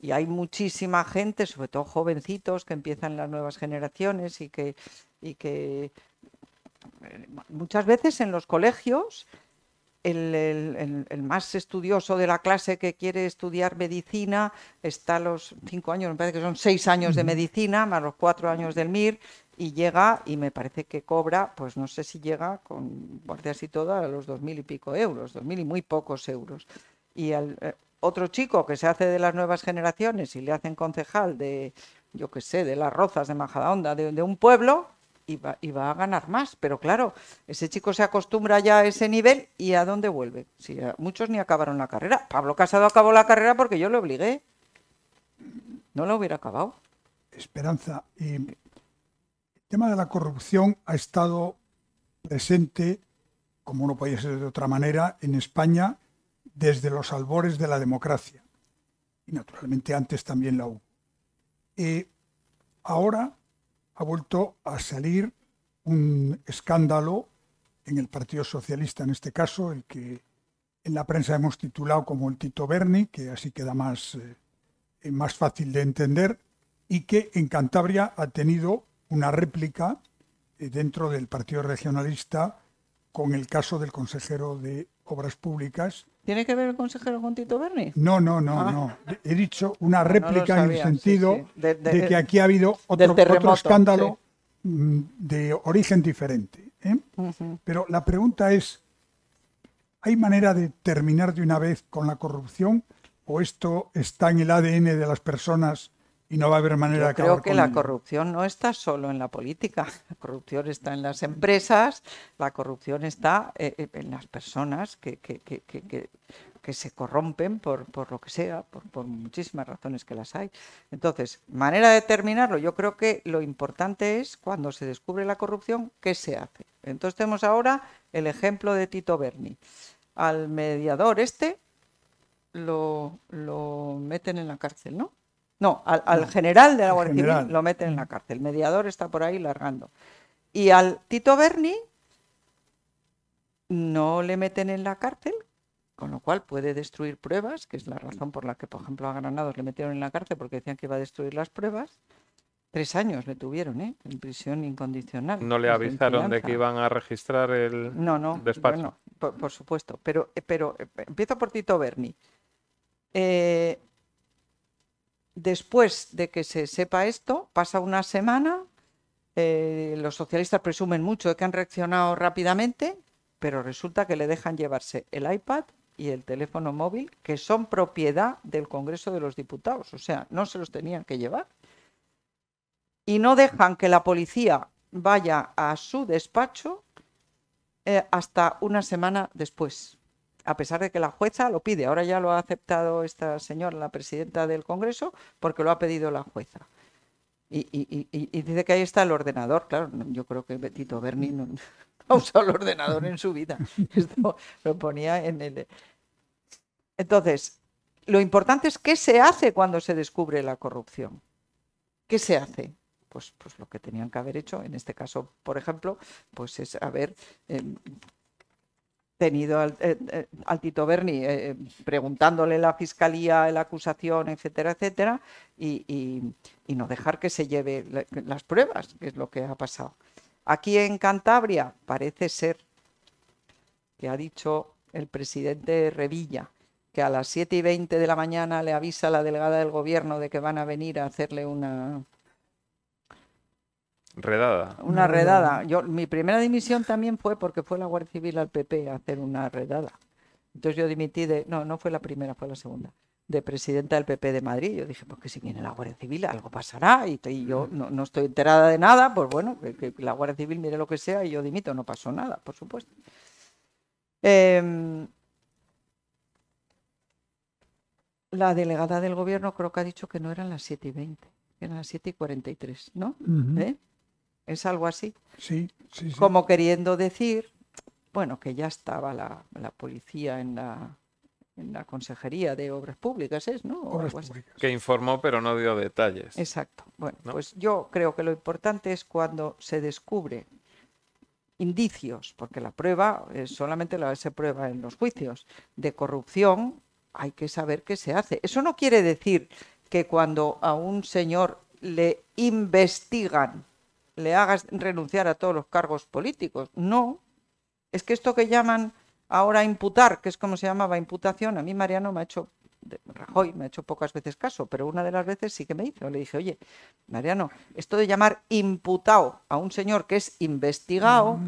y hay muchísima gente, sobre todo jovencitos, que empiezan las nuevas generaciones y que muchas veces en los colegios el más estudioso de la clase que quiere estudiar medicina está a los 5 años, me parece que son 6 años de medicina, más los 4 años del MIR, y llega, y me parece que cobra, pues no sé si llega con guardias y todo, a los 2.000 y pico euros, 2.000 y muy pocos euros. Y otro chico que se hace de las nuevas generaciones y le hacen concejal de, yo qué sé, de Las Rozas, de Majadahonda, de un pueblo, y va a ganar más. Pero claro, ese chico se acostumbra ya a ese nivel y ¿a dónde vuelve? Si muchos ni acabaron la carrera. Pablo Casado acabó la carrera porque yo le obligué. No la hubiera acabado. Esperanza, el tema de la corrupción ha estado presente, como no podía ser de otra manera, en España desde los albores de la democracia. Y naturalmente antes también la hubo. Ahora ha vuelto a salir un escándalo en el Partido Socialista, en este caso, el que en la prensa hemos titulado como el Tito Berni, que así queda más fácil de entender, y que en Cantabria ha tenido una réplica dentro del Partido Regionalista con el caso del consejero de Obras Públicas. ¿Tiene que ver el consejero con Tito Berni? No. He dicho una réplica no lo en el sabía, sentido sí. De que aquí ha habido otro escándalo de origen diferente. Pero la pregunta es, ¿hay manera de terminar de una vez con la corrupción o esto está en el ADN de las personas y no va a haber manera de acabar con Yo creo que la ello? corrupción no está solo en la política, la corrupción está en las empresas, la corrupción está en las personas que se corrompen por lo que sea, por muchísimas razones que las hay. Entonces, manera de terminarlo, yo creo que lo importante es cuando se descubre la corrupción, ¿qué se hace? Entonces tenemos ahora el ejemplo de Tito Berni. Al mediador lo meten en la cárcel, ¿no? No, al general de la Guardia Civil lo meten en la cárcel. El mediador está por ahí largando. Y al Tito Berni no le meten en la cárcel, con lo cual puede destruir pruebas, que es la razón por la que, por ejemplo, a Granados le metieron en la cárcel porque decían que iba a destruir las pruebas. 3 años le tuvieron, en prisión incondicional. ¿No le avisaron de que iban a registrar el despacho? Bueno, por supuesto. Pero empiezo por Tito Berni. Después de que se sepa esto, pasa una semana, los socialistas presumen mucho de que han reaccionado rápidamente, pero resulta que le dejan llevarse el iPad y el teléfono móvil, que son propiedad del Congreso de los Diputados, o sea, no se los tenían que llevar. Y no dejan que la policía vaya a su despacho hasta una semana después, a pesar de que la jueza lo pide. Ahora ya lo ha aceptado esta señora, la presidenta del Congreso, porque lo ha pedido la jueza. Y dice que ahí está el ordenador. Claro, yo creo que Tito Berni no ha usado el ordenador en su vida. Esto lo ponía en el... Entonces, lo importante es qué se hace cuando se descubre la corrupción. ¿Qué se hace? Pues lo que tenían que haber hecho, en este caso, por ejemplo, pues es haber... tenido al Tito Berni preguntándole la fiscalía, la acusación, etcétera, etcétera, y no dejar que se lleve las pruebas, que es lo que ha pasado. Aquí en Cantabria parece ser que ha dicho el presidente Revilla que a las 7:20 de la mañana le avisa a la delegada del gobierno de que van a venir a hacerle una redada. Mi primera dimisión también fue porque fue la Guardia Civil al PP a hacer una redada. Entonces yo dimití no fue la primera, fue la segunda, de presidenta del PP de Madrid. Yo dije, pues que si viene la Guardia Civil algo pasará y yo no estoy enterada de nada, pues bueno, que la Guardia Civil mire lo que sea y yo dimito. No pasó nada, por supuesto. La delegada del gobierno creo que ha dicho que no eran las 7:20, eran las 7:43, ¿no? ¿Es algo así? Sí. Como queriendo decir, bueno, que ya estaba la policía en la Consejería de Obras Públicas, ¿no? Obras Públicas. Que informó, pero no dio detalles. Exacto. Bueno, ¿no? Pues yo creo que lo importante es cuando se descubre indicios, porque la prueba solamente se prueba en los juicios de corrupción, hay que saber qué se hace. Eso no quiere decir que cuando a un señor le investigan le hagas renunciar a todos los cargos políticos. No, es que esto que llaman ahora imputar, que es como se llamaba imputación, a mí Mariano Rajoy me ha hecho pocas veces caso, pero una de las veces sí que me hizo. Le dije, oye, Mariano, esto de llamar imputado a un señor que es investigado,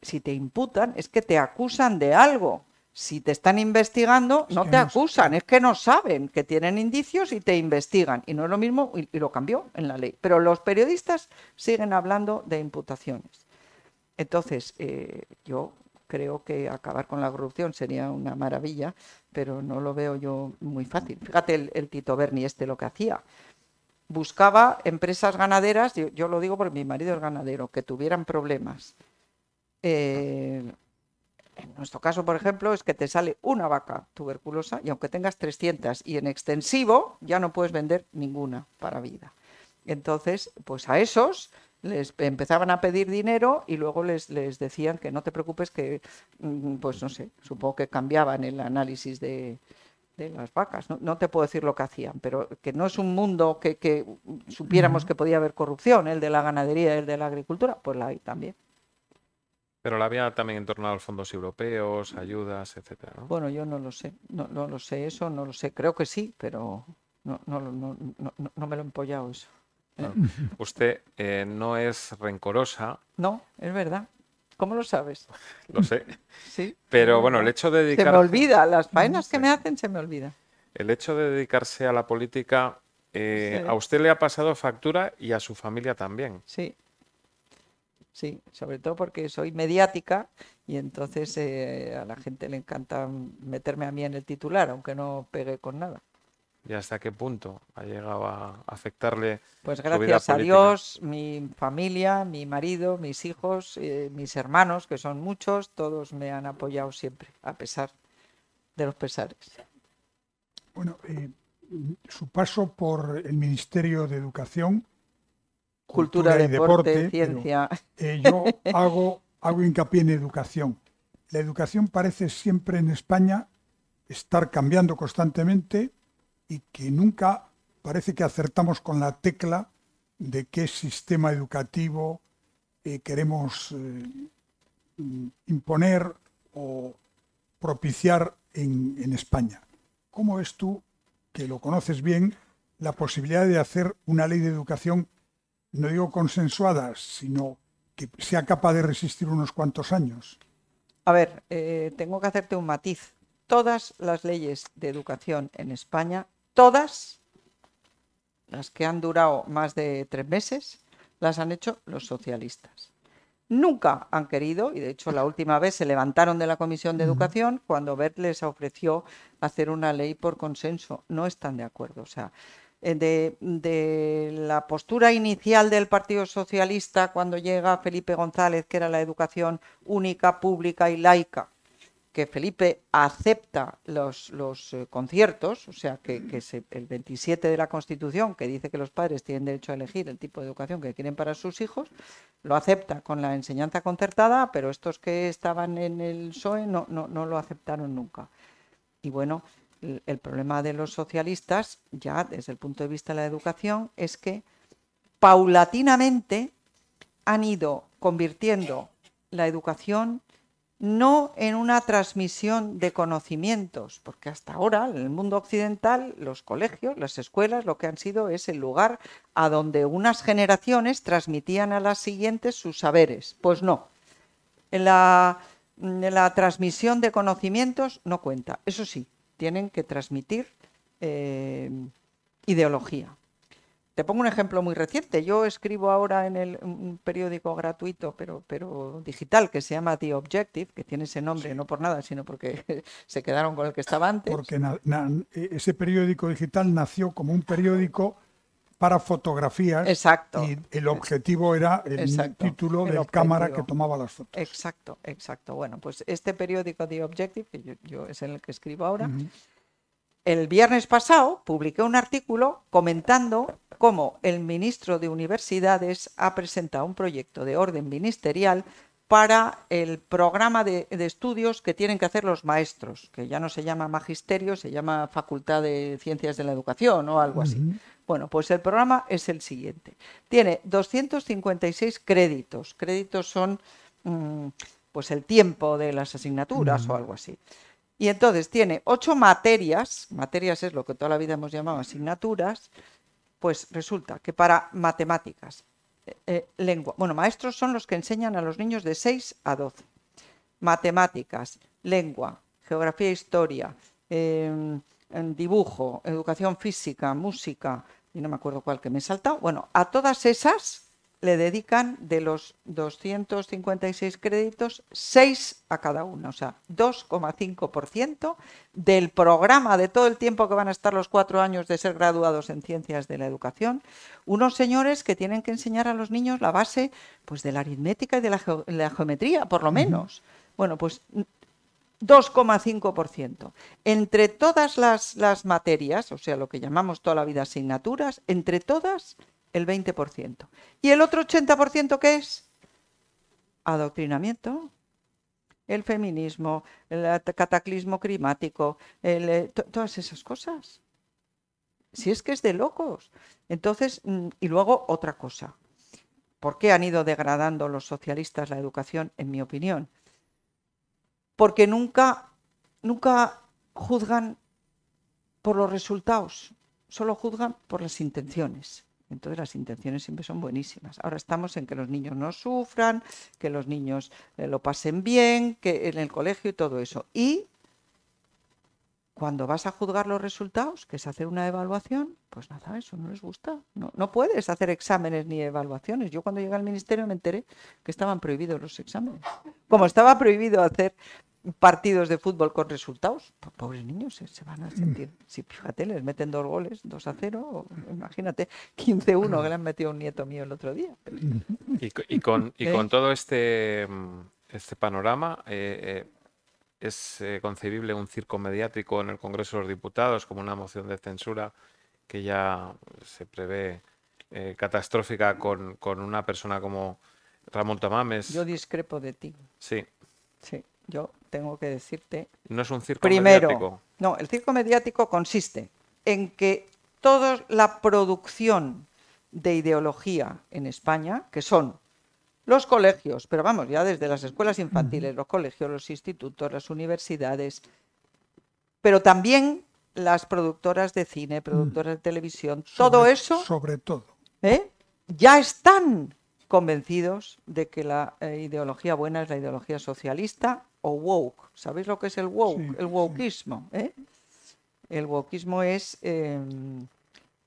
si te imputan es que te acusan de algo. Si te están investigando, no te acusan, es que no saben, que tienen indicios y te investigan. Y no es lo mismo, y lo cambió en la ley. Pero los periodistas siguen hablando de imputaciones. Entonces, yo creo que acabar con la corrupción sería una maravilla, pero no lo veo yo muy fácil. Fíjate el Tito Berni lo que hacía. Buscaba empresas ganaderas, yo lo digo porque mi marido es ganadero, que tuvieran problemas. En nuestro caso, por ejemplo, es que te sale una vaca tuberculosa y aunque tengas 300 y en extensivo, ya no puedes vender ninguna para vida. Entonces, pues a esos les empezaban a pedir dinero y luego les decían que no te preocupes, que, pues no sé, supongo que cambiaban el análisis de las vacas. No te puedo decir lo que hacían, pero que no es un mundo que supiéramos que podía haber corrupción, el de la ganadería, el de la agricultura, pues la hay también. Pero la había también en torno a los fondos europeos, ayudas, etcétera, ¿no? Bueno, yo no lo sé, no lo sé eso, no lo sé, creo que sí, pero no me lo he empollado eso. Bueno, usted no es rencorosa. No, es verdad. ¿Cómo lo sabes? Lo sé. Sí. Pero bueno, el hecho de dedicarse... Se me olvida, las faenas que me hacen se me olvidan. El hecho de dedicarse a la política, Sí. a usted le ha pasado factura y a su familia también. Sí. Sí, sobre todo porque soy mediática y entonces a la gente le encanta meterme a mí en el titular, aunque no pegue con nada. ¿Y hasta qué punto ha llegado a afectarle Pues su vida gracias a política? Dios, mi familia, mi marido, mis hijos, mis hermanos, que son muchos, todos me han apoyado siempre, a pesar de los pesares. Bueno, su paso por el Ministerio de Educación, Cultura, y deporte, ciencia. Yo hago hincapié en educación. La educación parece siempre en España estar cambiando constantemente y que nunca parece que acertamos con la tecla de qué sistema educativo queremos imponer o propiciar en España. ¿Cómo ves tú, que lo conoces bien, la posibilidad de hacer una ley de educación, no digo consensuada, sino que sea capaz de resistir unos cuantos años? A ver, tengo que hacerte un matiz. Todas las leyes de educación en España, todas las que han durado más de 3 meses, las han hecho los socialistas. Nunca han querido, y de hecho la última vez se levantaron de la Comisión de Educación cuando Wert les ofreció hacer una ley por consenso. No están de acuerdo. O sea, de la postura inicial del Partido Socialista cuando llega Felipe González, que era la educación única, pública y laica, que Felipe acepta los conciertos, o sea, que el 27 de la Constitución, que dice que los padres tienen derecho a elegir el tipo de educación que quieren para sus hijos, lo acepta con la enseñanza concertada, pero estos que estaban en el PSOE no lo aceptaron nunca. Y bueno, el problema de los socialistas, ya desde el punto de vista de la educación, es que paulatinamente han ido convirtiendo la educación no en una transmisión de conocimientos, porque hasta ahora en el mundo occidental los colegios, las escuelas, lo que han sido es el lugar a donde unas generaciones transmitían a las siguientes sus saberes. Pues no, en la transmisión de conocimientos no cuenta. Eso sí, tienen que transmitir ideología. Te pongo un ejemplo muy reciente. Yo escribo ahora en un periódico gratuito, pero digital, que se llama The Objective, que tiene ese nombre no por nada, sino porque se quedaron con el que estaba antes. Porque ese periódico digital nació como un periódico para fotografías. Exacto. Y el objetivo era el título del cámara que tomaba las fotos. Exacto. Bueno, pues este periódico The Objective, que yo es en el que escribo ahora, el viernes pasado publiqué un artículo comentando cómo el ministro de Universidades ha presentado un proyecto de orden ministerial para el programa de estudios que tienen que hacer los maestros, que ya no se llama magisterio, se llama Facultad de Ciencias de la Educación o algo así. Bueno, pues el programa es el siguiente. Tiene 256 créditos. Créditos son pues el tiempo de las asignaturas o algo así. Y entonces tiene 8 materias es lo que toda la vida hemos llamado asignaturas, pues resulta que para matemáticas, lengua, bueno, maestros son los que enseñan a los niños de 6 a 12, matemáticas, lengua, geografía e historia, en dibujo, educación física, música, y no me acuerdo cuál que me he saltado. Bueno, a todas esas le dedican de los 256 créditos, 6 a cada una, o sea, 2,5% del programa de todo el tiempo que van a estar los 4 años de ser graduados en ciencias de la educación. Unos señores que tienen que enseñar a los niños la base, pues, de la aritmética y de la geometría, por lo menos. Bueno, pues 2,5%. Entre todas las materias, o sea, lo que llamamos toda la vida asignaturas, entre todas el 20%. ¿Y el otro 80% qué es? Adoctrinamiento, el feminismo, el cataclismo climático, todas esas cosas. Si es que es de locos. Entonces, y luego otra cosa. ¿Por qué han ido degradando los socialistas la educación, en mi opinión? Porque nunca juzgan por los resultados, solo juzgan por las intenciones. Entonces las intenciones siempre son buenísimas. Ahora estamos en que los niños no sufran, que los niños lo pasen bien, que en el colegio y todo eso. Y cuando vas a juzgar los resultados, que es hacer una evaluación, pues nada, eso no les gusta. No puedes hacer exámenes ni evaluaciones. Yo cuando llegué al ministerio me enteré que estaban prohibidos los exámenes. Como estaba prohibido hacer partidos de fútbol con resultados, pues pobres niños se van a sentir. Si fíjate, les meten 2 goles, 2-0, imagínate, 15-1 que le han metido a un nieto mío el otro día. Y con todo este panorama, ¿es concebible un circo mediático en el Congreso de los Diputados como una moción de censura que ya se prevé catastrófica con una persona como Ramón Tamames? Yo discrepo de ti. Sí. Sí. Yo tengo que decirte... ¿No es un circo primero, mediático? No, el circo mediático consiste en que toda la producción de ideología en España, que son los colegios, pero vamos, ya desde las escuelas infantiles, los colegios, los institutos, las universidades, pero también las productoras de cine, productoras de televisión, todo eso... Sobre todo. Ya están convencidos de que la ideología buena es la ideología socialista o woke. ¿Sabéis lo que es el woke? Sí, el wokeismo. El wokeismo es,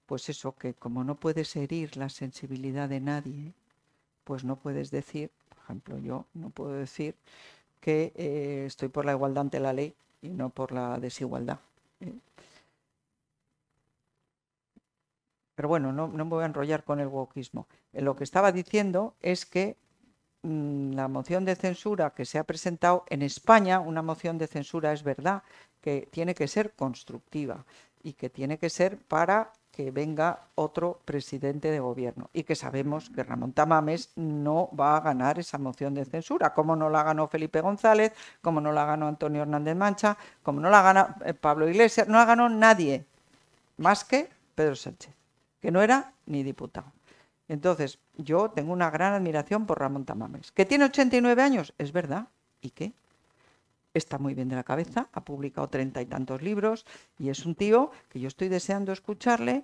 pues eso, que como no puedes herir la sensibilidad de nadie, pues no puedes decir, por ejemplo, yo no puedo decir que estoy por la igualdad ante la ley y no por la desigualdad. Pero bueno, no me voy a enrollar con el wokeismo. Lo que estaba diciendo es que la moción de censura que se ha presentado en España, una moción de censura, es verdad que tiene que ser constructiva y que tiene que ser para que venga otro presidente de gobierno, y que sabemos que Ramón Tamames no va a ganar esa moción de censura, como no la ganó Felipe González, como no la ganó Antonio Hernández Mancha, como no la gana Pablo Iglesias, no la ganó nadie más que Pedro Sánchez, que no era ni diputado. Entonces, yo tengo una gran admiración por Ramón Tamames. ¿Que tiene 89 años? Es verdad. ¿Y qué? Está muy bien de la cabeza, ha publicado 30 y tantos libros y es un tío que yo estoy deseando escucharle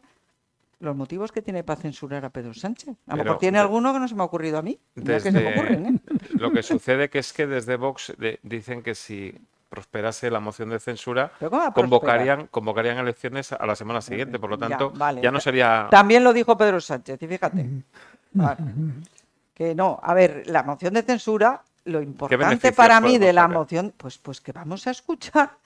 los motivos que tiene para censurar a Pedro Sánchez. A lo mejor tiene alguno que no se me ha ocurrido a mí. Que se me ocurren, Lo que sucede que es que desde Vox dicen que si prosperase la moción de censura, convocarían elecciones a la semana siguiente. Por lo tanto, ya no sería... También lo dijo Pedro Sánchez, y fíjate. Vale. Que no, a ver, la moción de censura, lo importante para mí de la moción, pues que vamos a escuchar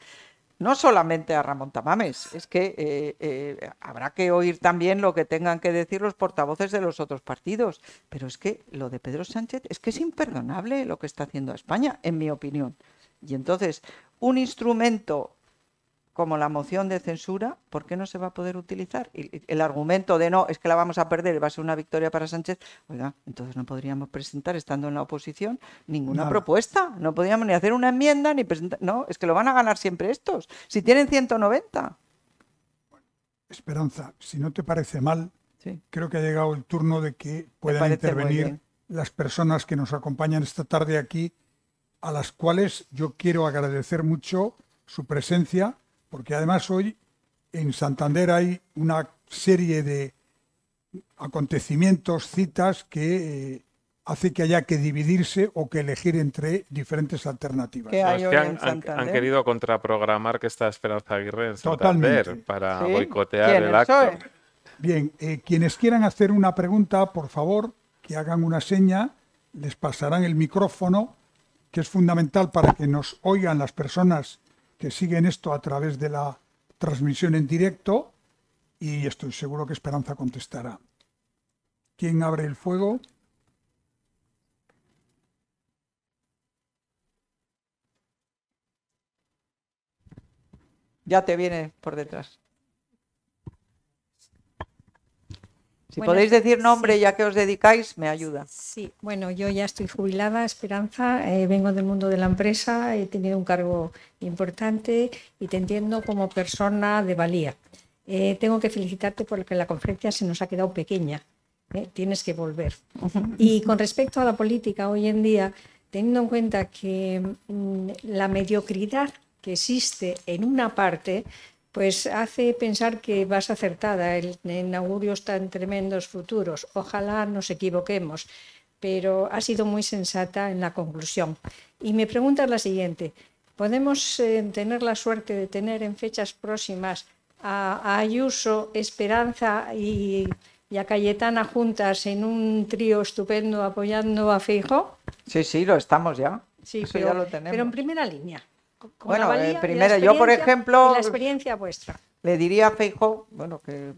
no solamente a Ramón Tamames, es que habrá que oír también lo que tengan que decir los portavoces de los otros partidos, pero es que lo de Pedro Sánchez es que es imperdonable lo que está haciendo a España, en mi opinión. Y entonces, un instrumento como la moción de censura, ¿por qué no se va a poder utilizar? Y el argumento de no, es que la vamos a perder y va a ser una victoria para Sánchez, oiga, entonces no podríamos presentar, estando en la oposición, ninguna propuesta. No podríamos ni hacer una enmienda, ni presentar... No, es que lo van a ganar siempre estos, si tienen 190. Esperanza, si no te parece mal, sí, creo que ha llegado el turno de que puedan intervenir las personas que nos acompañan esta tarde aquí, a las cuales yo quiero agradecer mucho su presencia, porque además hoy en Santander hay una serie de acontecimientos, citas que hace que haya que dividirse o que elegir entre diferentes alternativas. ¿Qué hay Es hoy que en Santander? han querido contraprogramar que está Esperanza Aguirre en Santander Totalmente. para ¿Sí? boicotear ¿Quién, el el acto. PSOE? Bien, quienes quieran hacer una pregunta, por favor, que hagan una seña, les pasarán el micrófono, que es fundamental para que nos oigan las personas que siguen esto a través de la transmisión en directo, y estoy seguro que Esperanza contestará. ¿Quién abre el fuego? Ya te viene por detrás. Si Bueno, podéis decir nombre sí. y a qué os dedicáis, me ayuda. Sí, bueno, yo ya estoy jubilada, Esperanza, vengo del mundo de la empresa, he tenido un cargo importante y te entiendo como persona de valía. Tengo que felicitarte porque la conferencia se nos ha quedado pequeña, tienes que volver. Y con respecto a la política hoy en día, teniendo en cuenta que la mediocridad que existe en una parte, pues hace pensar que vas acertada en augurios tan tremendos futuros. Ojalá nos equivoquemos, pero ha sido muy sensata en la conclusión. Y mi pregunta es la siguiente. ¿Podemos tener la suerte de tener en fechas próximas a Ayuso, Esperanza y a Cayetana juntas en un trío estupendo apoyando a Feijóo? Sí, sí, lo estamos ya. Sí, Eso pero, ya lo tenemos. pero en primera línea. Con Bueno, la valía y la primero, yo, por experiencia- ejemplo, y la experiencia vuestra. Le diría a Feijóo, bueno, que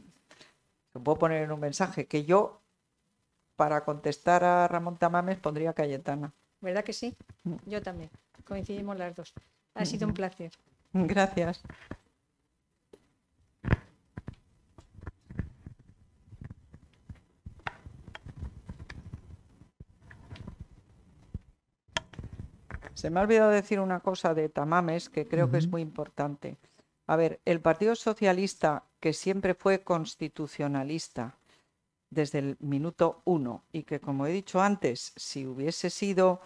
se puedo poner en un mensaje, que yo, para contestar a Ramón Tamames, pondría Cayetana. ¿Verdad que sí? Yo también. Coincidimos las dos. Ha sido un placer. Gracias. Se me ha olvidado decir una cosa de Tamames que creo que es muy importante. A ver, el Partido Socialista, que siempre fue constitucionalista desde el minuto 1 y que, como he dicho antes, si hubiese sido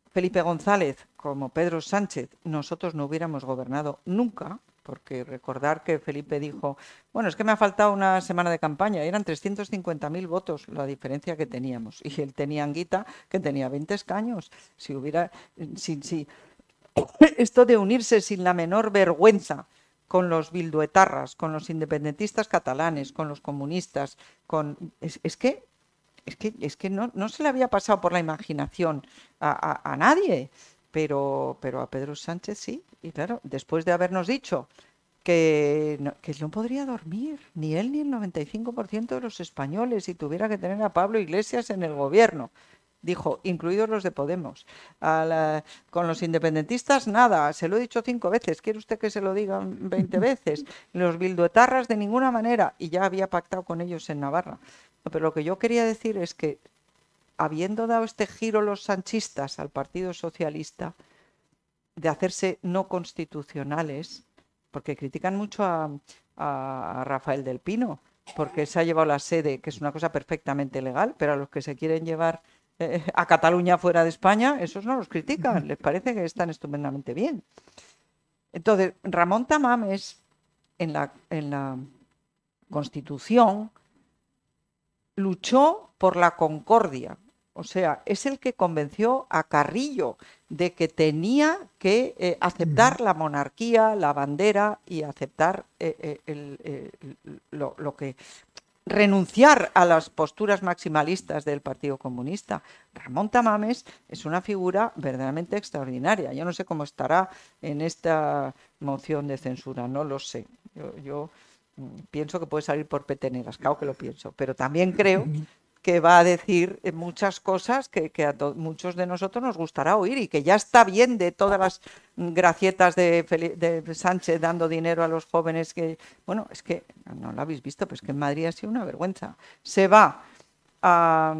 Felipe González como Pedro Sánchez, nosotros no hubiéramos gobernado nunca, porque recordar que Felipe dijo, bueno, es que me ha faltado una semana de campaña, eran 350.000 votos la diferencia que teníamos, y él tenía Anguita, que tenía 20 escaños. Si esto de unirse sin la menor vergüenza con los bilduetarras, con los independentistas catalanes, con los comunistas, es que no se le había pasado por la imaginación a nadie, pero a Pedro Sánchez sí. Y claro, después de habernos dicho que no podría dormir, ni él ni el 95% de los españoles, si tuviera que tener a Pablo Iglesias en el gobierno. Dijo, incluidos los de Podemos. Con los independentistas, nada, se lo he dicho 5 veces, ¿quiere usted que se lo diga 20 veces? Los bilduetarras de ninguna manera, y ya había pactado con ellos en Navarra. Pero lo que yo quería decir es que, habiendo dado este giro los sanchistas al Partido Socialista, de hacerse no constitucionales, porque critican mucho a Rafael del Pino, porque se ha llevado la sede, que es una cosa perfectamente legal, pero a los que se quieren llevar a Cataluña fuera de España, esos no los critican, les parece que están estupendamente bien. Entonces, Ramón Tamames, en la Constitución, luchó por la concordia. O sea, es el que convenció a Carrillo de que tenía que aceptar la monarquía, la bandera y aceptar lo que renunciar a las posturas maximalistas del Partido Comunista. Ramón Tamames es una figura verdaderamente extraordinaria. Yo no sé cómo estará en esta moción de censura, no lo sé. Yo pienso que puede salir por peteneras, claro que lo pienso, pero también creo que va a decir muchas cosas que a muchos de nosotros nos gustará oír y que ya está bien de todas las gracietas de Sánchez dando dinero a los jóvenes que, bueno, es que no lo habéis visto, pero es que en Madrid ha sido una vergüenza. Se va a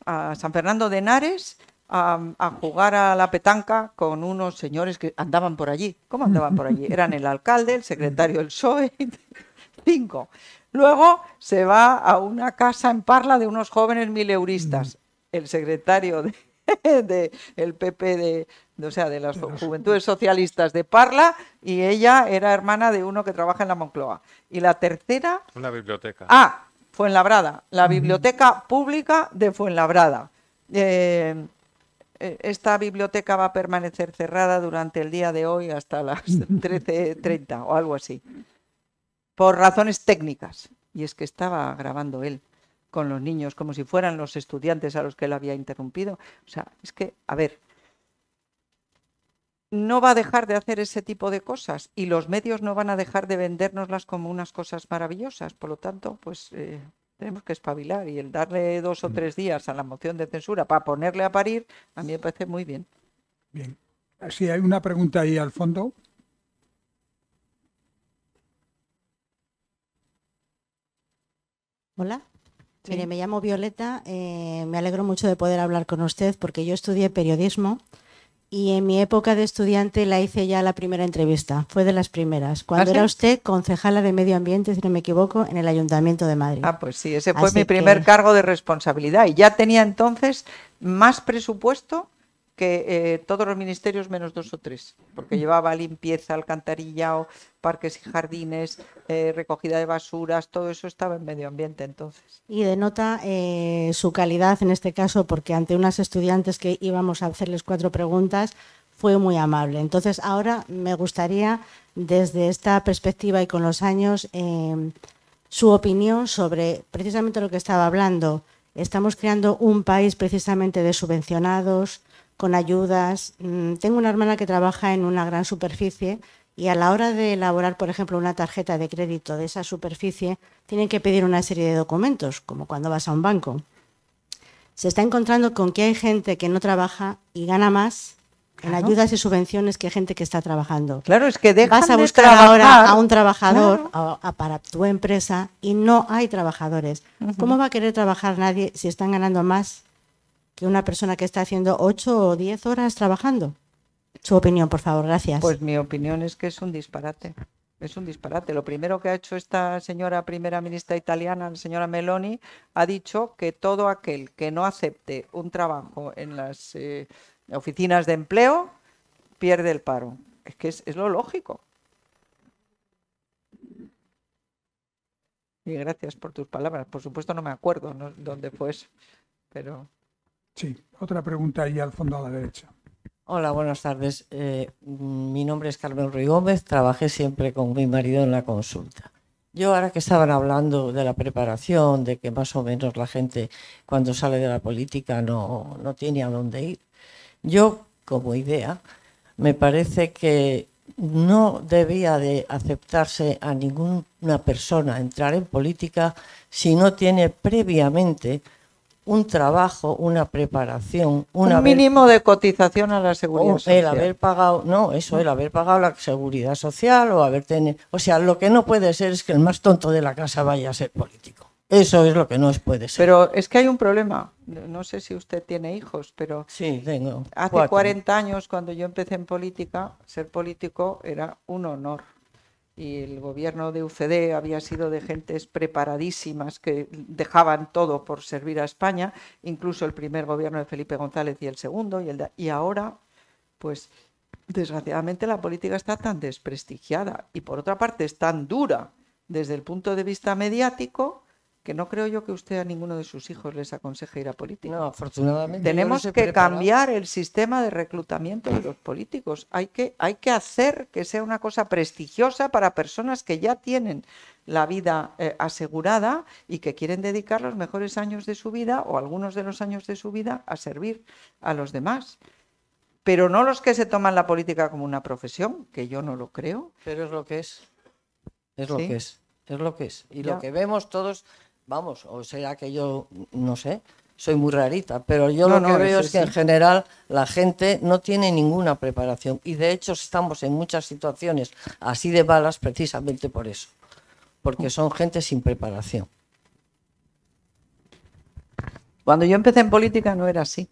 San Fernando de Henares a jugar a la petanca con unos señores que andaban por allí. ¿Cómo andaban por allí? Eran el alcalde, el secretario del PSOE, 5. Luego se va a una casa en Parla de unos jóvenes mileuristas. El secretario del PP, o sea, de las Juventudes Socialistas de Parla, y ella era hermana de uno que trabaja en la Moncloa. Y la tercera... Una biblioteca. Fuenlabrada, la biblioteca pública de Fuenlabrada. Esta biblioteca va a permanecer cerrada durante el día de hoy hasta las 13:30 o algo así, por razones técnicas. Y es que estaba grabando él con los niños como si fueran los estudiantes a los que él había interrumpido. O sea, es que, a ver, no va a dejar de hacer ese tipo de cosas y los medios no van a dejar de vendérnoslas como unas cosas maravillosas. Por lo tanto, pues tenemos que espabilar, y el darle 2 o 3 días a la moción de censura para ponerle a parir, a mí me parece muy bien. Bien. Sí, hay una pregunta ahí al fondo. Hola. Sí. Mire, me llamo Violeta, me alegro mucho de poder hablar con usted porque yo estudié periodismo y en mi época de estudiante la hice ya la primera entrevista, fue de las primeras, cuando ¿Ah, sí? era usted concejala de Medio Ambiente, si no me equivoco, en el Ayuntamiento de Madrid. Ah, pues sí, ese fue Así mi primer que- cargo de responsabilidad y ya tenía entonces más presupuesto que todos los ministerios menos 2 o 3, porque llevaba limpieza, alcantarillado, parques y jardines, recogida de basuras, todo eso estaba en medio ambiente entonces. Y denota su calidad en este caso porque ante unas estudiantes que íbamos a hacerles 4 preguntas fue muy amable. Entonces ahora me gustaría desde esta perspectiva y con los años su opinión sobre precisamente lo que estaba hablando. Estamos creando un país precisamente de subvencionados, con ayudas. Tengo una hermana que trabaja en una gran superficie y a la hora de elaborar, por ejemplo, una tarjeta de crédito de esa superficie, tienen que pedir una serie de documentos, como cuando vas a un banco. Se está encontrando con que hay gente que no trabaja y gana más en Claro. ayudas y subvenciones que gente que está trabajando. Claro, es que dejan Vas a de buscar trabajar. ahora a un trabajador Claro. para tu empresa y no hay trabajadores. ¿Cómo va a querer trabajar nadie si están ganando más que una persona que está haciendo 8 o 10 horas trabajando? Su opinión, por favor, gracias. Pues mi opinión es que es un disparate. Es un disparate. Lo primero que ha hecho esta señora primera ministra italiana, la señora Meloni, ha dicho que todo aquel que no acepte un trabajo en las oficinas de empleo pierde el paro. Es que es lo lógico. Y gracias por tus palabras. Por supuesto no me acuerdo dónde fue eso, pero... Sí, otra pregunta ahí al fondo a la derecha. Hola, buenas tardes. Mi nombre es Carmen Ruiz Gómez, trabajé siempre con mi marido en la consulta. Yo ahora que estaban hablando de la preparación, de que más o menos la gente cuando sale de la política no tiene a dónde ir, yo como idea me parece que no debía de aceptarse a ninguna persona entrar en política si no tiene previamente un trabajo, una preparación, un mínimo de cotización a la seguridad social. El haber pagado, el haber pagado la seguridad social o haber tenido... O sea, lo que no puede ser es que el más tonto de la casa vaya a ser político. Eso es lo que no puede ser. Pero es que hay un problema. No sé si usted tiene hijos, pero sí, tengo hace 4. 40 años, cuando yo empecé en política, ser político era un honor. Y el gobierno de UCD había sido de gentes preparadísimas que dejaban todo por servir a España, incluso el primer gobierno de Felipe González y el segundo, y ahora, pues desgraciadamente la política está tan desprestigiada y por otra parte es tan dura desde el punto de vista mediático que no creo yo que usted a ninguno de sus hijos les aconseje ir a política. No, afortunadamente. Tenemos que cambiar el sistema de reclutamiento de los políticos. Hay que hacer que sea una cosa prestigiosa para personas que ya tienen la vida asegurada y que quieren dedicar los mejores años de su vida o algunos de los años de su vida a servir a los demás. Pero no los que se toman la política como una profesión, que yo no lo creo. Pero es lo que es. Es lo ¿Sí? que es. Es lo que es. Y Ya. lo que vemos todos, vamos, o sea que yo, no sé, soy muy rarita, pero yo lo que veo es que en general la gente no tiene ninguna preparación y de hecho estamos en muchas situaciones así de malas precisamente por eso, porque son gente sin preparación. Cuando yo empecé en política no era así.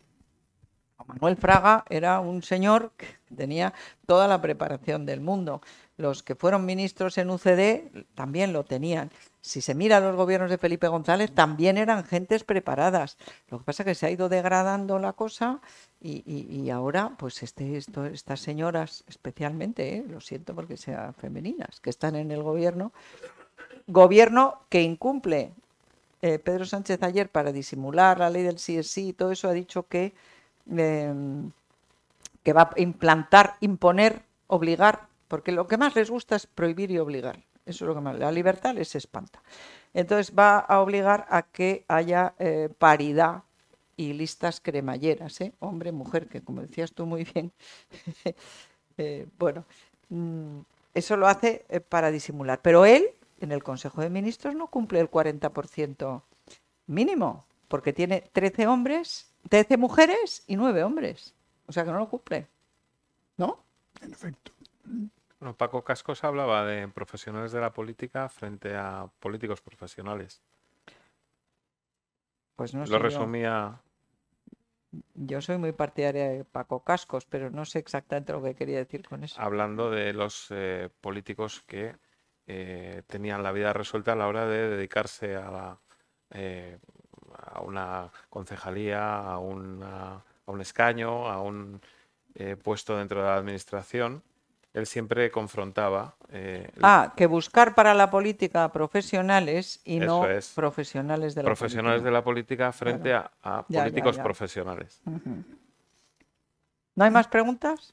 Manuel Fraga era un señor que tenía toda la preparación del mundo. Los que fueron ministros en UCD también lo tenían. Si se mira los gobiernos de Felipe González, también eran gentes preparadas. Lo que pasa es que se ha ido degradando la cosa y ahora, pues estas señoras, especialmente, lo siento porque sean femeninas, que están en el gobierno que incumple Pedro Sánchez ayer, para disimular la ley del sí es sí y todo eso, ha dicho que va a implantar, imponer, obligar, porque lo que más les gusta es prohibir y obligar. Eso es lo que más, la libertad les espanta. Entonces va a obligar a que haya paridad y listas cremalleras, hombre, mujer, que como decías tú muy bien, bueno, eso lo hace para disimular. Pero él, en el Consejo de Ministros, no cumple el 40% mínimo, porque tiene 13 mujeres y 9 hombres. O sea que no lo cumple, ¿no? En efecto. Bueno, Paco Cascos hablaba de profesionales de la política frente a políticos profesionales. Pues no sé. Lo resumía. Yo soy muy partidaria de Paco Cascos, pero no sé exactamente lo que quería decir con eso. Hablando de los políticos que tenían la vida resuelta a la hora de dedicarse a una concejalía, a un escaño, a un puesto dentro de la administración. Él siempre confrontaba. Que buscar para la política profesionales y no es, profesionales de la profesionales política. de la política frente Claro. a Ya, políticos ya. profesionales. Uh-huh. ¿No hay más preguntas?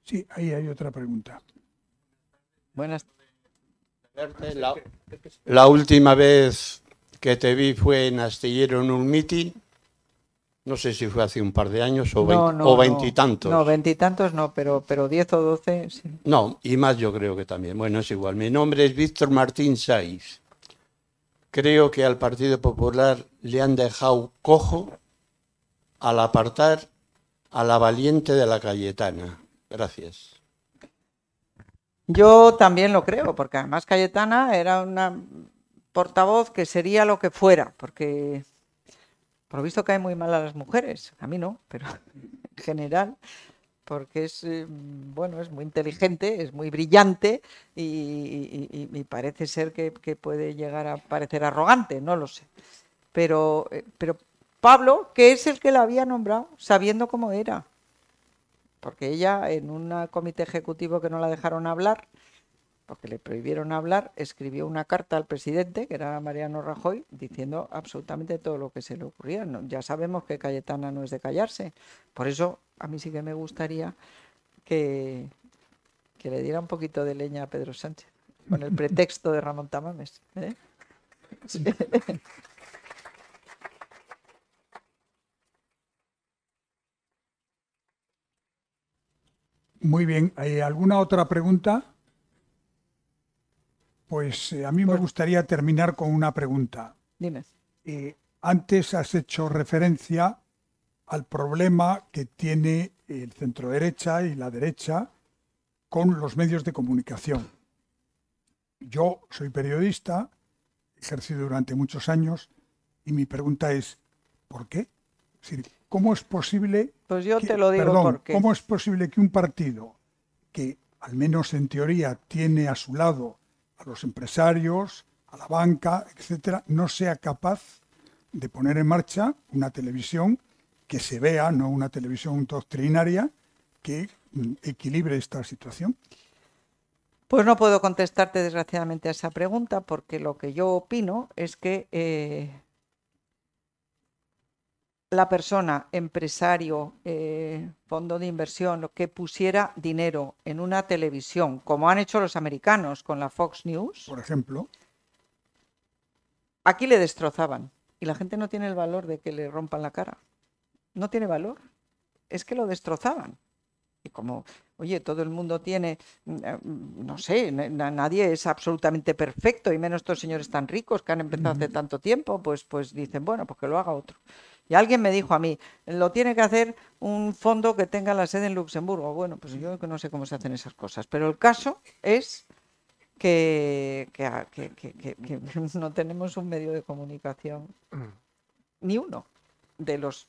Sí, ahí hay otra pregunta. Buenas. La última vez que te vi fue en Astillero en un meeting. No sé si fue hace un par de años o veintitantos. No, veintitantos no, pero 10 o 12, sí. No, y más yo creo que también. Bueno, es igual. Mi nombre es Víctor Martín Saiz. Creo que al Partido Popular le han dejado cojo al apartar a la valiente de la Cayetana. Gracias. Yo también lo creo, porque además Cayetana era una portavoz que sería lo que fuera, porque por lo visto cae muy mal a las mujeres, a mí no, pero en general, porque es muy inteligente, es muy brillante y parece ser que puede llegar a parecer arrogante, no lo sé. Pero Pablo, que es el que la había nombrado, sabiendo cómo era, porque ella en un comité ejecutivo que no la dejaron hablar, porque le prohibieron hablar, escribió una carta al presidente, que era Mariano Rajoy, diciendo absolutamente todo lo que se le ocurría. No, ya sabemos que Cayetana no es de callarse. Por eso a mí sí que me gustaría que le diera un poquito de leña a Pedro Sánchez, con el pretexto de Ramón Tamames. Sí. Muy bien. ¿Hay alguna otra pregunta? Pues a mí me gustaría terminar con una pregunta. Dime. Antes has hecho referencia al problema que tiene el centroderecha y la derecha con los medios de comunicación. Yo soy periodista, he ejercido durante muchos años y mi pregunta es, ¿por qué? Es decir, ¿cómo es posible? Pues yo te lo digo porque... ¿Cómo es posible que un partido que, al menos en teoría, tiene a su lado a los empresarios, a la banca, etcétera, no sea capaz de poner en marcha una televisión que se vea, no una televisión doctrinaria, que equilibre esta situación? Pues no puedo contestarte desgraciadamente a esa pregunta, porque lo que yo opino es que la persona, empresario, fondo de inversión, lo que pusiera dinero en una televisión, como han hecho los americanos con la Fox News, por ejemplo, aquí le destrozaban y la gente no tiene el valor de que le rompan la cara. No tiene valor. Es que lo destrozaban. Y como, oye, todo el mundo tiene, no sé, nadie es absolutamente perfecto, y menos estos señores tan ricos que han empezado hace tanto tiempo, pues dicen, bueno, pues que lo haga otro. Y alguien me dijo a mí, lo tiene que hacer un fondo que tenga la sede en Luxemburgo. Bueno, pues yo que no sé cómo se hacen esas cosas, pero el caso es que no tenemos un medio de comunicación, ni uno, de los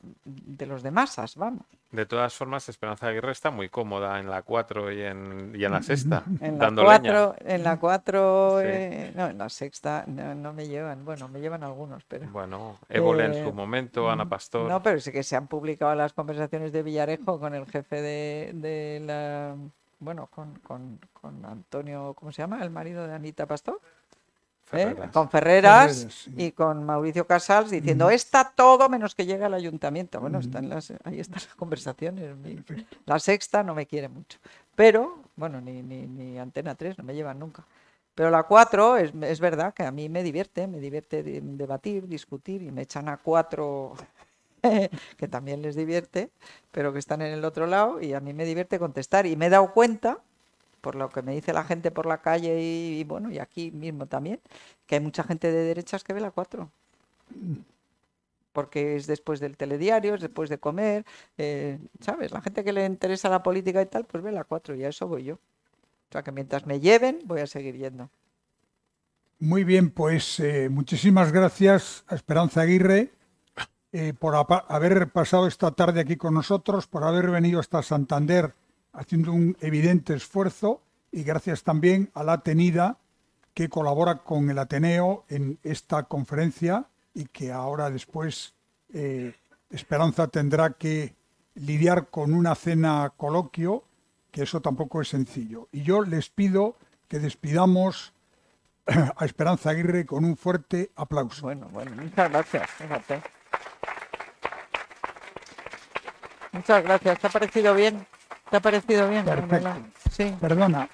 de masas, vamos. De todas formas, Esperanza Aguirre está muy cómoda en la 4 y en la sexta, en la dando 4, leña. En la 4, Sí. no, en la sexta no me llevan, bueno, me llevan algunos, pero... Bueno, Évole en su momento, Ana Pastor. No, pero sí que se han publicado las conversaciones de Villarejo con el jefe de la... Bueno, con Antonio, ¿cómo se llama? El marido de Anita Pastor. Ferreras. con Ferreras, Ferreras, sí. y con Mauricio Casals diciendo está todo menos que llegue al ayuntamiento. Bueno, ahí están las conversaciones. La Sexta no me quiere mucho, pero bueno, ni Antena 3 no me llevan nunca. Pero la 4 es verdad que a mí me divierte debatir, discutir, y me echan a 4 que también les divierte, pero que están en el otro lado, y a mí me divierte contestar. Y me he dado cuenta, por lo que me dice la gente por la calle y bueno, y aquí mismo también, que hay mucha gente de derechas que ve la 4. Porque es después del telediario, es después de comer, ¿sabes? La gente que le interesa la política y tal, pues ve la 4, y a eso voy yo. O sea que mientras me lleven, voy a seguir yendo. Muy bien, pues muchísimas gracias a Esperanza Aguirre por haber pasado esta tarde aquí con nosotros, por haber venido hasta Santander haciendo un evidente esfuerzo, y gracias también a la Atenida, que colabora con el Ateneo en esta conferencia, y que ahora después Esperanza tendrá que lidiar con una cena coloquio, que eso tampoco es sencillo. Y yo les pido que despidamos a Esperanza Aguirre con un fuerte aplauso. Bueno, muchas gracias. Fíjate. Muchas gracias. ¿Te ha parecido bien? ¿Te ha parecido bien? Perfecto. Sí. Perdona,